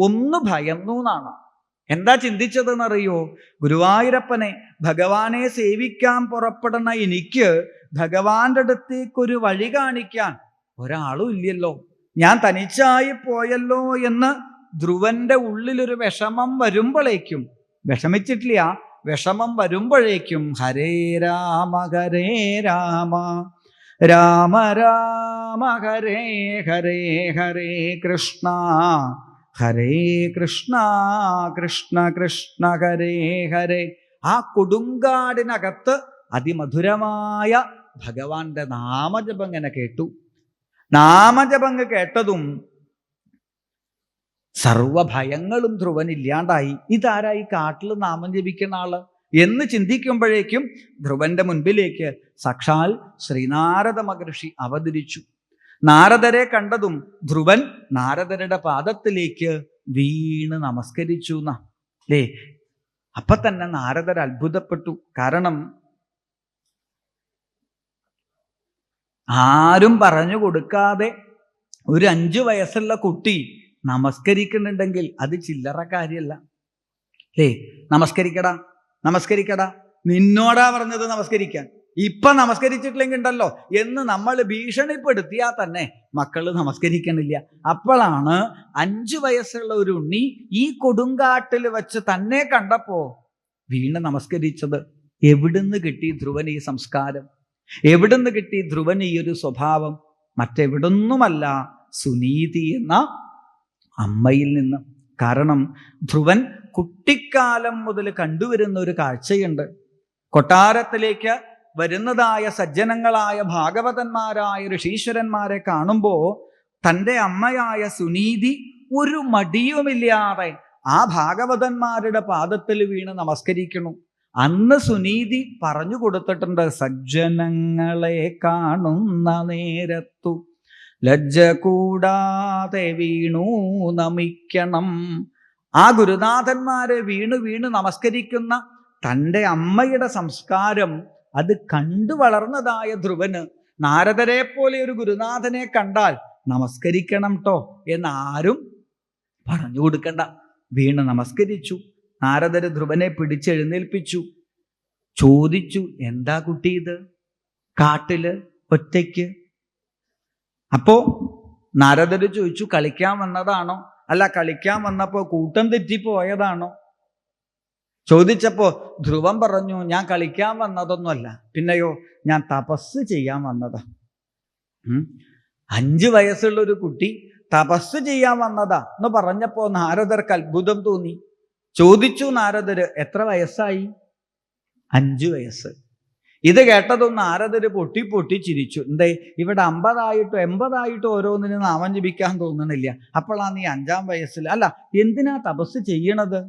ഒന്ന് ഭയന്നു എന്നാണ്. എന്താ ചിന്തിച്ചതെന്നറിയോ? ഗുരുവായൂരപ്പനെ ഭഗവാനെ സേവിക്കാൻ പുറപ്പെടുന്ന എനിക്ക് ഭഗവാന്റെ അടുത്തേക്കൊരു വഴി കാണിക്കാൻ ഒരാളും ഇല്ലല്ലോ, ഞാൻ തനിച്ചായി പോയല്ലോ എന്ന് ധ്രുവന്റെ ഉള്ളിലൊരു വിഷമം വരുമ്പോഴേക്കും, വിഷമിച്ചിട്ടില്ല, വിഷമം വരുമ്പോഴേക്കും ഹരേ രാമ രാമ രാമ ഹരേ ഹരേ ഹരേ കൃഷ്ണ കൃഷ്ണ കൃഷ്ണ ഹരേ ഹരേ. ആ കൊടുങ്കാടിനകത്ത് അതിമധുരമായ ഭഗവാന്റെ നാമജപം ഇങ്ങനെ കേട്ടു. നാമജപം കേട്ടതും സർവഭയങ്ങളും ധ്രുവനില്ലാണ്ടായി. ഇതാരായി കാട്ടിൽ നാമം ജപിക്കുന്ന ആള് എന്ന് ചിന്തിക്കുമ്പോഴേക്കും ധ്രുവന്റെ മുൻപിലേക്ക് സാക്ഷാൽ ശ്രീനാരദ മഹർഷി അവതരിച്ചു. നാരദരെ കണ്ടതും ധ്രുവൻ നാരദരുടെ പാദത്തിലേക്ക് വീണ് നമസ്കരിച്ചു അല്ലേ. അപ്പൊ തന്നെ നാരദർ അത്ഭുതപ്പെട്ടു. കാരണം ആരും പറഞ്ഞു കൊടുക്കാതെ ഒരു 5 വയസ്സുള്ള കുട്ടി നമസ്കരിക്കുന്നുണ്ടെങ്കിൽ അത് ചില്ലറ കാര്യമല്ല അല്ലേ. നമസ്കരിക്കടാ, നിന്നോടാ പറഞ്ഞത് നമസ്കരിക്കാൻ, ഇപ്പൊ നമസ്കരിച്ചിട്ടില്ലെങ്കിൽ ഉണ്ടല്ലോ എന്ന് നമ്മൾ ഭീഷണിപ്പെടുത്തിയാൽ തന്നെ മക്കള് നമസ്കരിക്കണില്ല. അപ്പോഴാണ് 5 വയസ്സുള്ള ഒരു ഉണ്ണി ഈ കൊടുങ്കാട്ടിൽ വെച്ച് തന്നെ കണ്ടപ്പോ വീണ് നമസ്കരിച്ചത്. എവിടുന്ന് കിട്ടി ധ്രുവൻ ഈ സംസ്കാരം? എവിടുന്ന് കിട്ടി ധ്രുവൻ ഈ ഒരു സ്വഭാവം? മറ്റെവിടൊന്നുമല്ല, സുനീതി എന്ന അമ്മയിൽ നിന്ന്. കാരണം ധ്രുവൻ കുട്ടിക്കാലം മുതൽ കണ്ടുവരുന്ന ഒരു കാഴ്ചയുണ്ട്. കൊട്ടാരത്തിലേക്ക് വരുന്നതായ സജ്ജനങ്ങളായ ഭാഗവതന്മാരായ ഋഷീശ്വരന്മാരെ കാണുമ്പോൾ തൻ്റെ അമ്മയായ സുനീതി ഒരു മടിയുമില്ലാതെ ആ ഭാഗവതന്മാരുടെ പാദത്തിൽ വീണ് നമസ്കരിക്കുന്നു. അന്ന് സുനീതി പറഞ്ഞു കൊടുത്തിട്ടുണ്ട്, സജ്ജനങ്ങളെ കാണുന്ന നേരത്തു ലജ്ജ കൂടാതെ വീണു നമിക്കണം. ആ ഗുരുനാഥന്മാരെ വീണു നമസ്കരിക്കുന്ന തൻ്റെ അമ്മയുടെ സംസ്കാരം അത് കണ്ടു വളർന്നതായ ധ്രുവന് നാരദരെ പോലെ ഒരു ഗുരുനാഥനെ കണ്ടാൽ നമസ്കരിക്കണം ട്ടോ എന്നാരും പറഞ്ഞു കൊടുക്കണ്ട. വീണ് നമസ്കരിച്ചു. നാരദര് ധ്രുവനെ പിടിച്ചെഴുന്നേൽപ്പിച്ചു. ചോദിച്ചു, എന്താ കുട്ടി ഇത് കാട്ടില് ഒറ്റയ്ക്ക്? അപ്പോ നാരദര് ചോദിച്ചു, കളിക്കാൻ വന്നതാണോ? അല്ല, കളിക്കാൻ വന്നപ്പോ കൂട്ടം തെറ്റിപ്പോയതാണോ? ചോദിച്ചപ്പോ ധ്രുവൻ പറഞ്ഞു, ഞാൻ കളിക്കാൻ വന്നതൊന്നുമല്ല, പിന്നെയോ ഞാൻ തപസ് ചെയ്യാൻ വന്നതാ. 5 വയസ്സുള്ള ഒരു കുട്ടി തപസ് ചെയ്യാൻ വന്നതാ എന്ന് പറഞ്ഞപ്പോ നാരദർക്ക് അത്ഭുതം തോന്നി. ചോദിച്ചു നാരദര്, എത്ര വയസ്സായി? 5 വയസ്സ്. ഇത് കേട്ടതൊന്നും നാരദര് പൊട്ടി പൊട്ടി ചിരിച്ചു. എന്തേ, ഇവിടെ 50 80 ഓരോന്നിന് നാമം ജപിക്കാൻ തോന്നണില്ല, അപ്പോഴാ നീ 5-ാം വയസ്സിൽ? അല്ല, എന്തിനാ തപസ് ചെയ്യണത്?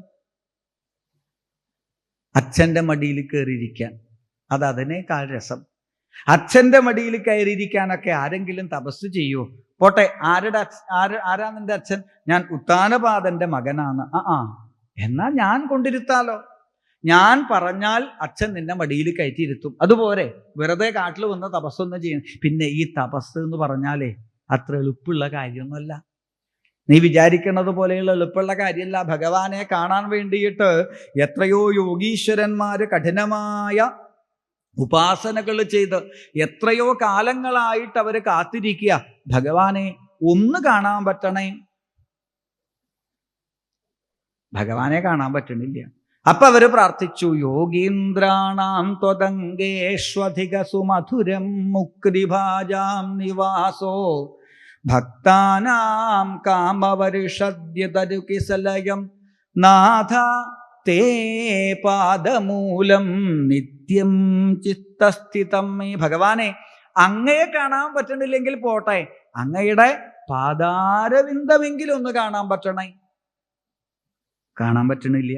അച്ഛൻ്റെ മടിയിൽ കയറിയിരിക്കാൻ. അതിനേക്കാൾ രസം. അച്ഛൻ്റെ മടിയിൽ കയറിയിരിക്കാനൊക്കെ ആരെങ്കിലും തപസ് ചെയ്യുമോ? പോട്ടെ, ആരാ നിന്റെ അച്ഛൻ? ഞാൻ ഉത്താനപാദന്റെ മകനാണ്. എന്നാ ഞാൻ കൊണ്ടിരുത്താലോ. ഞാൻ പറഞ്ഞാൽ അച്ഛൻ നിന്നെ മടിയിൽ കയറ്റിയിരുത്തും. അതുപോലെ വെറുതെ കാട്ടിൽ വന്ന് തപസ്സൊന്നും ചെയ്യണം. പിന്നെ ഈ തപസ് എന്ന് പറഞ്ഞാലേ അത്ര എളുപ്പമുള്ള കാര്യമൊന്നുമല്ല. നീ വിചാരിക്കുന്നത് പോലെയുള്ള എളുപ്പമുള്ള കാര്യമല്ല. ഭഗവാനെ കാണാൻ വേണ്ടിയിട്ട് എത്രയോ യോഗീശ്വരന്മാര് കഠിനമായ ഉപാസനകൾ ചെയ്ത് എത്രയോ കാലങ്ങളായിട്ട് അവർ കാത്തിരിക്കുക, ഭഗവാനെ ഒന്ന് കാണാൻ പറ്റണേ. ഭഗവാനെ കാണാൻ പറ്റണില്ല. അപ്പൊ അവര് പ്രാർത്ഥിച്ചു, യോഗീന്ദ്രാണാം ത്വതംഗേഷ്വധിക സുമധുരം മുക്തിഭാജാം നിവാസോ ഭക്താനാം കാമവർഷദ്യതരുകിസലയം നാഥ തേ പാദമൂലം നിത്യം ചിത്തസ്ഥിതം. ഭഗവാനെ, അങ്ങയെ കാണാൻ പറ്റണില്ലെങ്കിൽ പോട്ടെ, അങ്ങയുടെ പാദാരവിന്ദമെങ്കിലും ഒന്ന് കാണാൻ പറ്റണേ. കാണാൻ പറ്റണില്ല.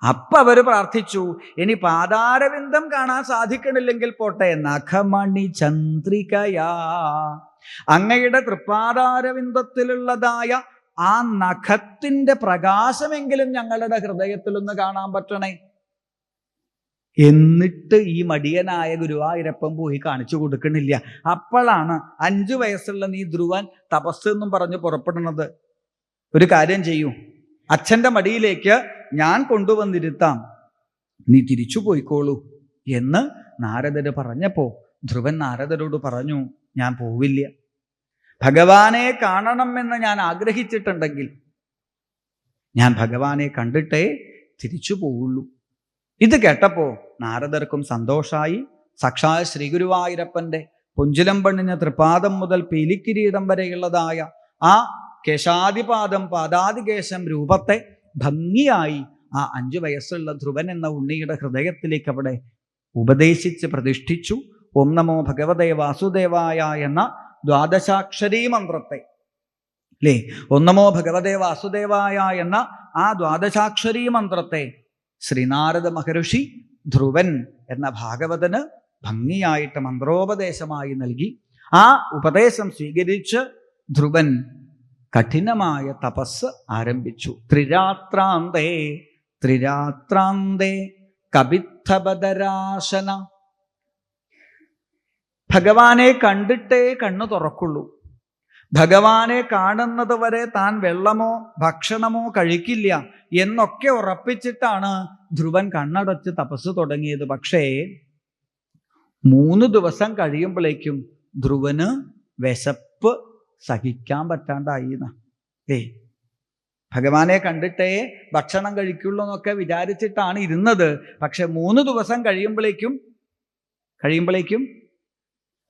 അപ്പൊ അവര് പ്രാർത്ഥിച്ചു, ഇനി പാദാരവിന്ദം കാണാൻ സാധിക്കണില്ലെങ്കിൽ പോട്ടെ, നഖമണി ചന്ദ്രികയാ, അങ്ങയുടെ തൃപ്പാദാരവിന്ദത്തിലുള്ളതായ ആ നഖത്തിന്റെ പ്രകാശമെങ്കിലും ഞങ്ങളുടെ ഹൃദയത്തിലൊന്ന് കാണാൻ പറ്റണേ. എന്നിട്ട് ഈ മടിയനായ ഗുരുവായൂരപ്പൻ പോയി കാണിച്ചു കൊടുക്കണില്ല. അപ്പോഴാണ് 5 വയസ്സുള്ള നീ ധ്രുവൻ തപസ് എന്നും പറഞ്ഞ് പുറപ്പെടുന്നത്. ഒരു കാര്യം ചെയ്യൂ, അച്ഛൻ്റെ മടിയിലേക്ക് ഞാൻ കൊണ്ടുവന്നിരുത്താം, നീ തിരിച്ചു പോയിക്കോളൂ എന്ന് നാരദര് പറഞ്ഞപ്പോ ധ്രുവൻ നാരദരോട് പറഞ്ഞു, ഞാൻ പോവില്ല. ഭഗവാനെ കാണണമെന്ന് ഞാൻ ആഗ്രഹിച്ചിട്ടുണ്ടെങ്കിൽ ഞാൻ ഭഗവാനെ കണ്ടിട്ടേ തിരിച്ചു പോവുള്ളൂ. ഇത് കേട്ടപ്പോ നാരദർക്കും സന്തോഷായി. സാക്ഷാൽ ശ്രീ ഗുരുവായൂരപ്പന്റെ പൊഞ്ചിലം പണിഞ്ഞ തൃപാദം മുതൽ പീലിക്കിരീടം വരെയുള്ളതായ ആ കേശാദിപാദം പാദാദികേശം രൂപത്തെ ഭംഗിയായി ആ 5 വയസ്സുള്ള ധ്രുവൻ എന്ന ഉണ്ണിയുടെ ഹൃദയത്തിലേക്ക് അവിടെ ഉപദേശിച്ച് പ്രതിഷ്ഠിച്ചു. ഓം നമോ ഭഗവതേ വാസുദേവായ എന്ന ദ്വാദശാക്ഷരീ മന്ത്രത്തെ, അല്ലേ, ഓം നമോ ഭഗവതേ വാസുദേവായ എന്ന ആ ദ്വാദശാക്ഷരീ മന്ത്രത്തെ ശ്രീനാരദ മഹർഷി ധ്രുവൻ എന്ന ഭാഗവതന് ഭംഗിയായിട്ട് മന്ത്രോപദേശമായി നൽകി. ആ ഉപദേശം സ്വീകരിച്ച് ധ്രുവൻ കഠിനമായ തപസ് ആരംഭിച്ചു. ത്രിരാത്രാന്തേ കപിത്തബദരാശന. ഭഗവാനെ കണ്ടിട്ടേ കണ്ണു തുറക്കുള്ളൂ. ഭഗവാനെ കാണുന്നത് വരെ താൻ വെള്ളമോ ഭക്ഷണമോ കഴിക്കില്ല എന്നൊക്കെ ഉറപ്പിച്ചിട്ടാണ് ധ്രുവൻ കണ്ണടച്ച് തപസ് തുടങ്ങിയത്. പക്ഷേ 3 ദിവസം കഴിയുമ്പോഴേക്കും ധ്രുവന് വിശപ്പ് സഹിക്കാൻ പറ്റാണ്ടായി. ഭഗവാനെ കണ്ടിട്ടേ ഭക്ഷണം കഴിക്കുള്ളൂ എന്നൊക്കെ വിചാരിച്ചിട്ടാണ് ഇരുന്നത്. പക്ഷെ 3 ദിവസം കഴിയുമ്പോഴേക്കും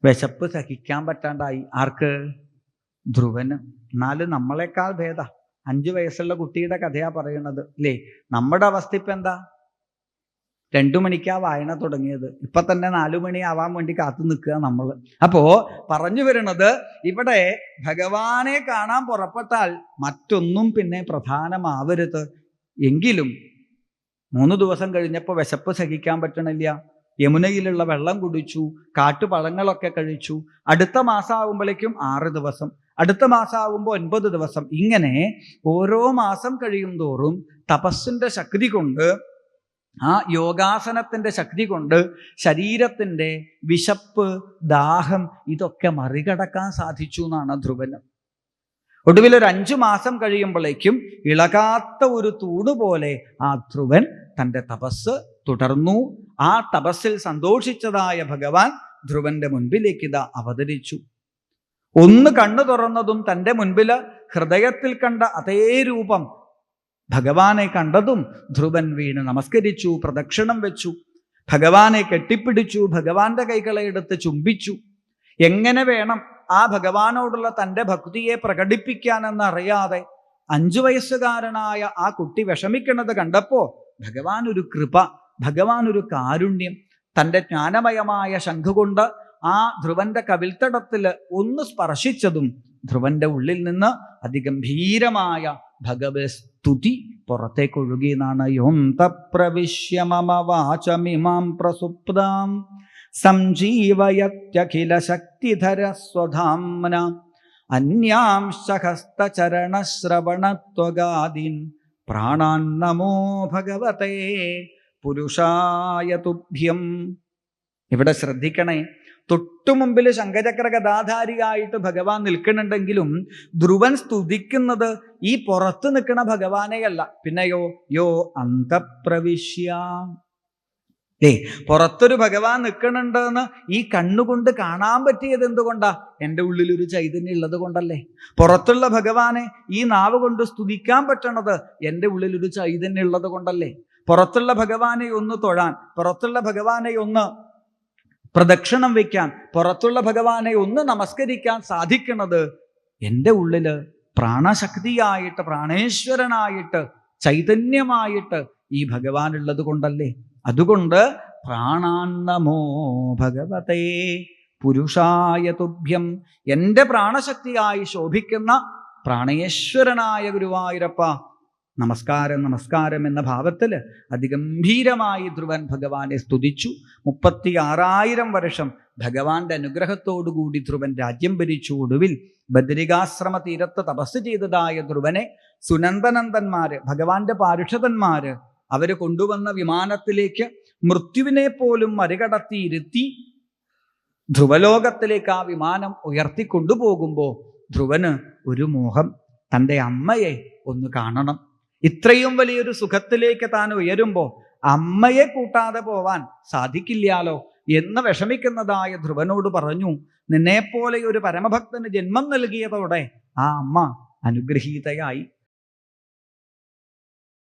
വിശപ്പ് സഹിക്കാൻ പറ്റാണ്ടായി. ആർക്ക്? ധ്രുവന്. എന്നാലും നമ്മളെക്കാൾ ഭേദ 5 വയസ്സുള്ള കുട്ടിയുടെ കഥയാ പറയണത്, അല്ലേ? നമ്മുടെ അവസ്ഥ ഇപ്പം എന്താ? 2 മണിക്കാ വായന തുടങ്ങിയത്, ഇപ്പൊ തന്നെ 4 മണി ആവാൻ വേണ്ടി കാത്തു നിൽക്കുക നമ്മൾ. അപ്പോ പറഞ്ഞു വരുന്നത്, ഇവിടെ ഭഗവാനെ കാണാൻ പുറപ്പെട്ടാൽ മറ്റൊന്നും പിന്നെ പ്രധാനമാവരുത്. എങ്കിലും 3 ദിവസം കഴിഞ്ഞപ്പോൾ വിശപ്പ് സഹിക്കാൻ പറ്റണില്ല. യമുനയിലുള്ള വെള്ളം കുടിച്ചു, കാട്ടുപഴങ്ങളൊക്കെ കഴിച്ചു. അടുത്ത മാസം ആകുമ്പോഴേക്കും 6 ദിവസം, അടുത്ത മാസം ആകുമ്പോൾ 9 ദിവസം. ഇങ്ങനെ ഓരോ മാസം കഴിയും തോറും തപസ്സിന്റെ ശക്തി കൊണ്ട് ആ യോഗാസനത്തിൻ്റെ ശക്തി കൊണ്ട് ശരീരത്തിൻ്റെ വിശപ്പ്, ദാഹം ഇതൊക്കെ മറികടക്കാൻ സാധിച്ചു എന്നാണ് ധ്രുവന്. ഒടുവിൽ ഒരു 5 മാസം കഴിയുമ്പോഴേക്കും ഇളകാത്ത ഒരു തൂണുപോലെ ആ ധ്രുവൻ തൻ്റെ തപസ് തുടർന്നു. ആ തപസ്സിൽ സന്തോഷിച്ചതായ ഭഗവാൻ ധ്രുവന്റെ മുൻപിലേക്ക് ഇതാ അവതരിച്ചു. ഒന്ന് കണ്ണു തുറന്നതും തൻ്റെ മുൻപിൽ ഹൃദയത്തിൽ കണ്ട അതേ രൂപം ഭഗവാനെ കണ്ടതും ധ്രുവൻ വീണ് നമസ്കരിച്ചു, പ്രദക്ഷിണം വെച്ചു, ഭഗവാനെ കെട്ടിപ്പിടിച്ചു, ഭഗവാന്റെ കൈകളെ എടുത്ത് ചുംബിച്ചു. എങ്ങനെ വേണം ആ ഭഗവാനോടുള്ള തൻ്റെ ഭക്തിയെ പ്രകടിപ്പിക്കാനെന്നറിയാതെ 5 വയസ്സുകാരനായ ആ കുട്ടി വിഷമിക്കുന്നത് കണ്ടപ്പോൾ ഭഗവാൻ ഒരു കൃപ, ഭഗവാൻ ഒരു കാരുണ്യം, തൻ്റെ ജ്ഞാനമയമായ ശംഖുകൊണ്ട് ആ ധ്രുവന്റെ കവിൽത്തടത്തിൽ ഒന്ന് സ്പർശിച്ചതും ധ്രുവന്റെ ഉള്ളിൽ നിന്ന് അതിഗംഭീരമായ ഭഗവസ്തുതി പുറത്തേക്കൊഴുകി എന്നാണ്. യോന്ത പ്രവിശ്യ മമ വാചമിമാം പ്രസുപ്താം സംജീവയത്യഖില ശക്തിധര സ്വധാംന അന്യാംശ ഹസ്തചരണശ്രവണത്വഗാദീൻ പ്രാണാൻ നമോ ഭഗവതേ പുരുഷായ തുഭ്യം. ഇവിടെ ശ്രദ്ധിക്കണേ, തൊട്ടുമുമ്പിൽ ശംഖചക്ര ഗദാധാരിയായിട്ട് ഭഗവാൻ നിൽക്കുന്നുണ്ടെങ്കിലും ധ്രുവൻ സ്തുതിക്കുന്നത് ഈ പുറത്ത് നിൽക്കുന്ന ഭഗവാനെയല്ല, പിന്നെയോ യോ അന്തഃപ്രവിശ്യ. പുറത്തൊരു ഭഗവാൻ നിൽക്കണുണ്ടെന്ന് ഈ കണ്ണുകൊണ്ട് കാണാൻ പറ്റിയത് എന്തുകൊണ്ടാ? എൻ്റെ ഉള്ളിലൊരു ചൈതന്യം ഉള്ളത് കൊണ്ടല്ലേ. പുറത്തുള്ള ഭഗവാനെ ഈ നാവ് കൊണ്ട് സ്തുതിക്കാൻ പറ്റണത് എൻ്റെ ഉള്ളിലൊരു ചൈതന്യം ഉള്ളത് കൊണ്ടല്ലേ. പുറത്തുള്ള ഭഗവാനെ ഒന്ന് തൊഴാൻ, പുറത്തുള്ള ഭഗവാനെ ഒന്ന് പ്രദക്ഷിണം വയ്ക്കാൻ, പുറത്തുള്ള ഭഗവാനെ ഒന്ന് നമസ്കരിക്കാൻ സാധിക്കുന്നത് എൻ്റെ ഉള്ളില് പ്രാണശക്തിയായിട്ട്, പ്രാണേശ്വരനായിട്ട്, ചൈതന്യമായിട്ട് ഈ ഭഗവാൻ ഉള്ളത് കൊണ്ടല്ലേ. അതുകൊണ്ട് പ്രാണാൻ നമോ ഭഗവതേ പുരുഷായ തുഭ്യം. എൻ്റെ പ്രാണശക്തിയായി ശോഭിക്കുന്ന പ്രാണേശ്വരനായ ഗുരുവായൂരപ്പ നമസ്കാരം, നമസ്കാരം എന്ന ഭാവത്തിൽ അതിഗംഭീരമായി ധ്രുവൻ ഭഗവാനെ സ്തുതിച്ചു. 36,000 വർഷം ഭഗവാന്റെ അനുഗ്രഹത്തോടുകൂടി ധ്രുവൻ രാജ്യം ഭരിച്ചു. ഒടുവിൽ ബദരികാശ്രമ തീരത്ത് തപസ് ചെയ്തതായ ധ്രുവനെ സുനന്ദനന്ദന്മാര്, ഭഗവാന്റെ പാരുഷതന്മാര്, അവര് കൊണ്ടുവന്ന വിമാനത്തിലേക്ക് മൃത്യുവിനെ പോലും മറികടത്തിയിരുത്തി ധ്രുവലോകത്തിലേക്ക് ആ വിമാനം ഉയർത്തിക്കൊണ്ടുപോകുമ്പോൾ ധ്രുവന് ഒരു മോഹം, തൻ്റെ അമ്മയെ ഒന്ന് കാണണം. ഇത്രയും വലിയൊരു സുഖത്തിലേക്ക് താൻ ഉയരുമ്പോൾ അമ്മയെ കൂട്ടാതെ പോവാൻ സാധിക്കില്ലാലോ എന്ന് വിഷമിക്കുന്നതായ ധ്രുവനോട് പറഞ്ഞു, നിന്നെപ്പോലെ ഒരു പരമഭക്തന് ജന്മം നൽകിയതോടെ ആ അമ്മ അനുഗ്രഹീതയായി.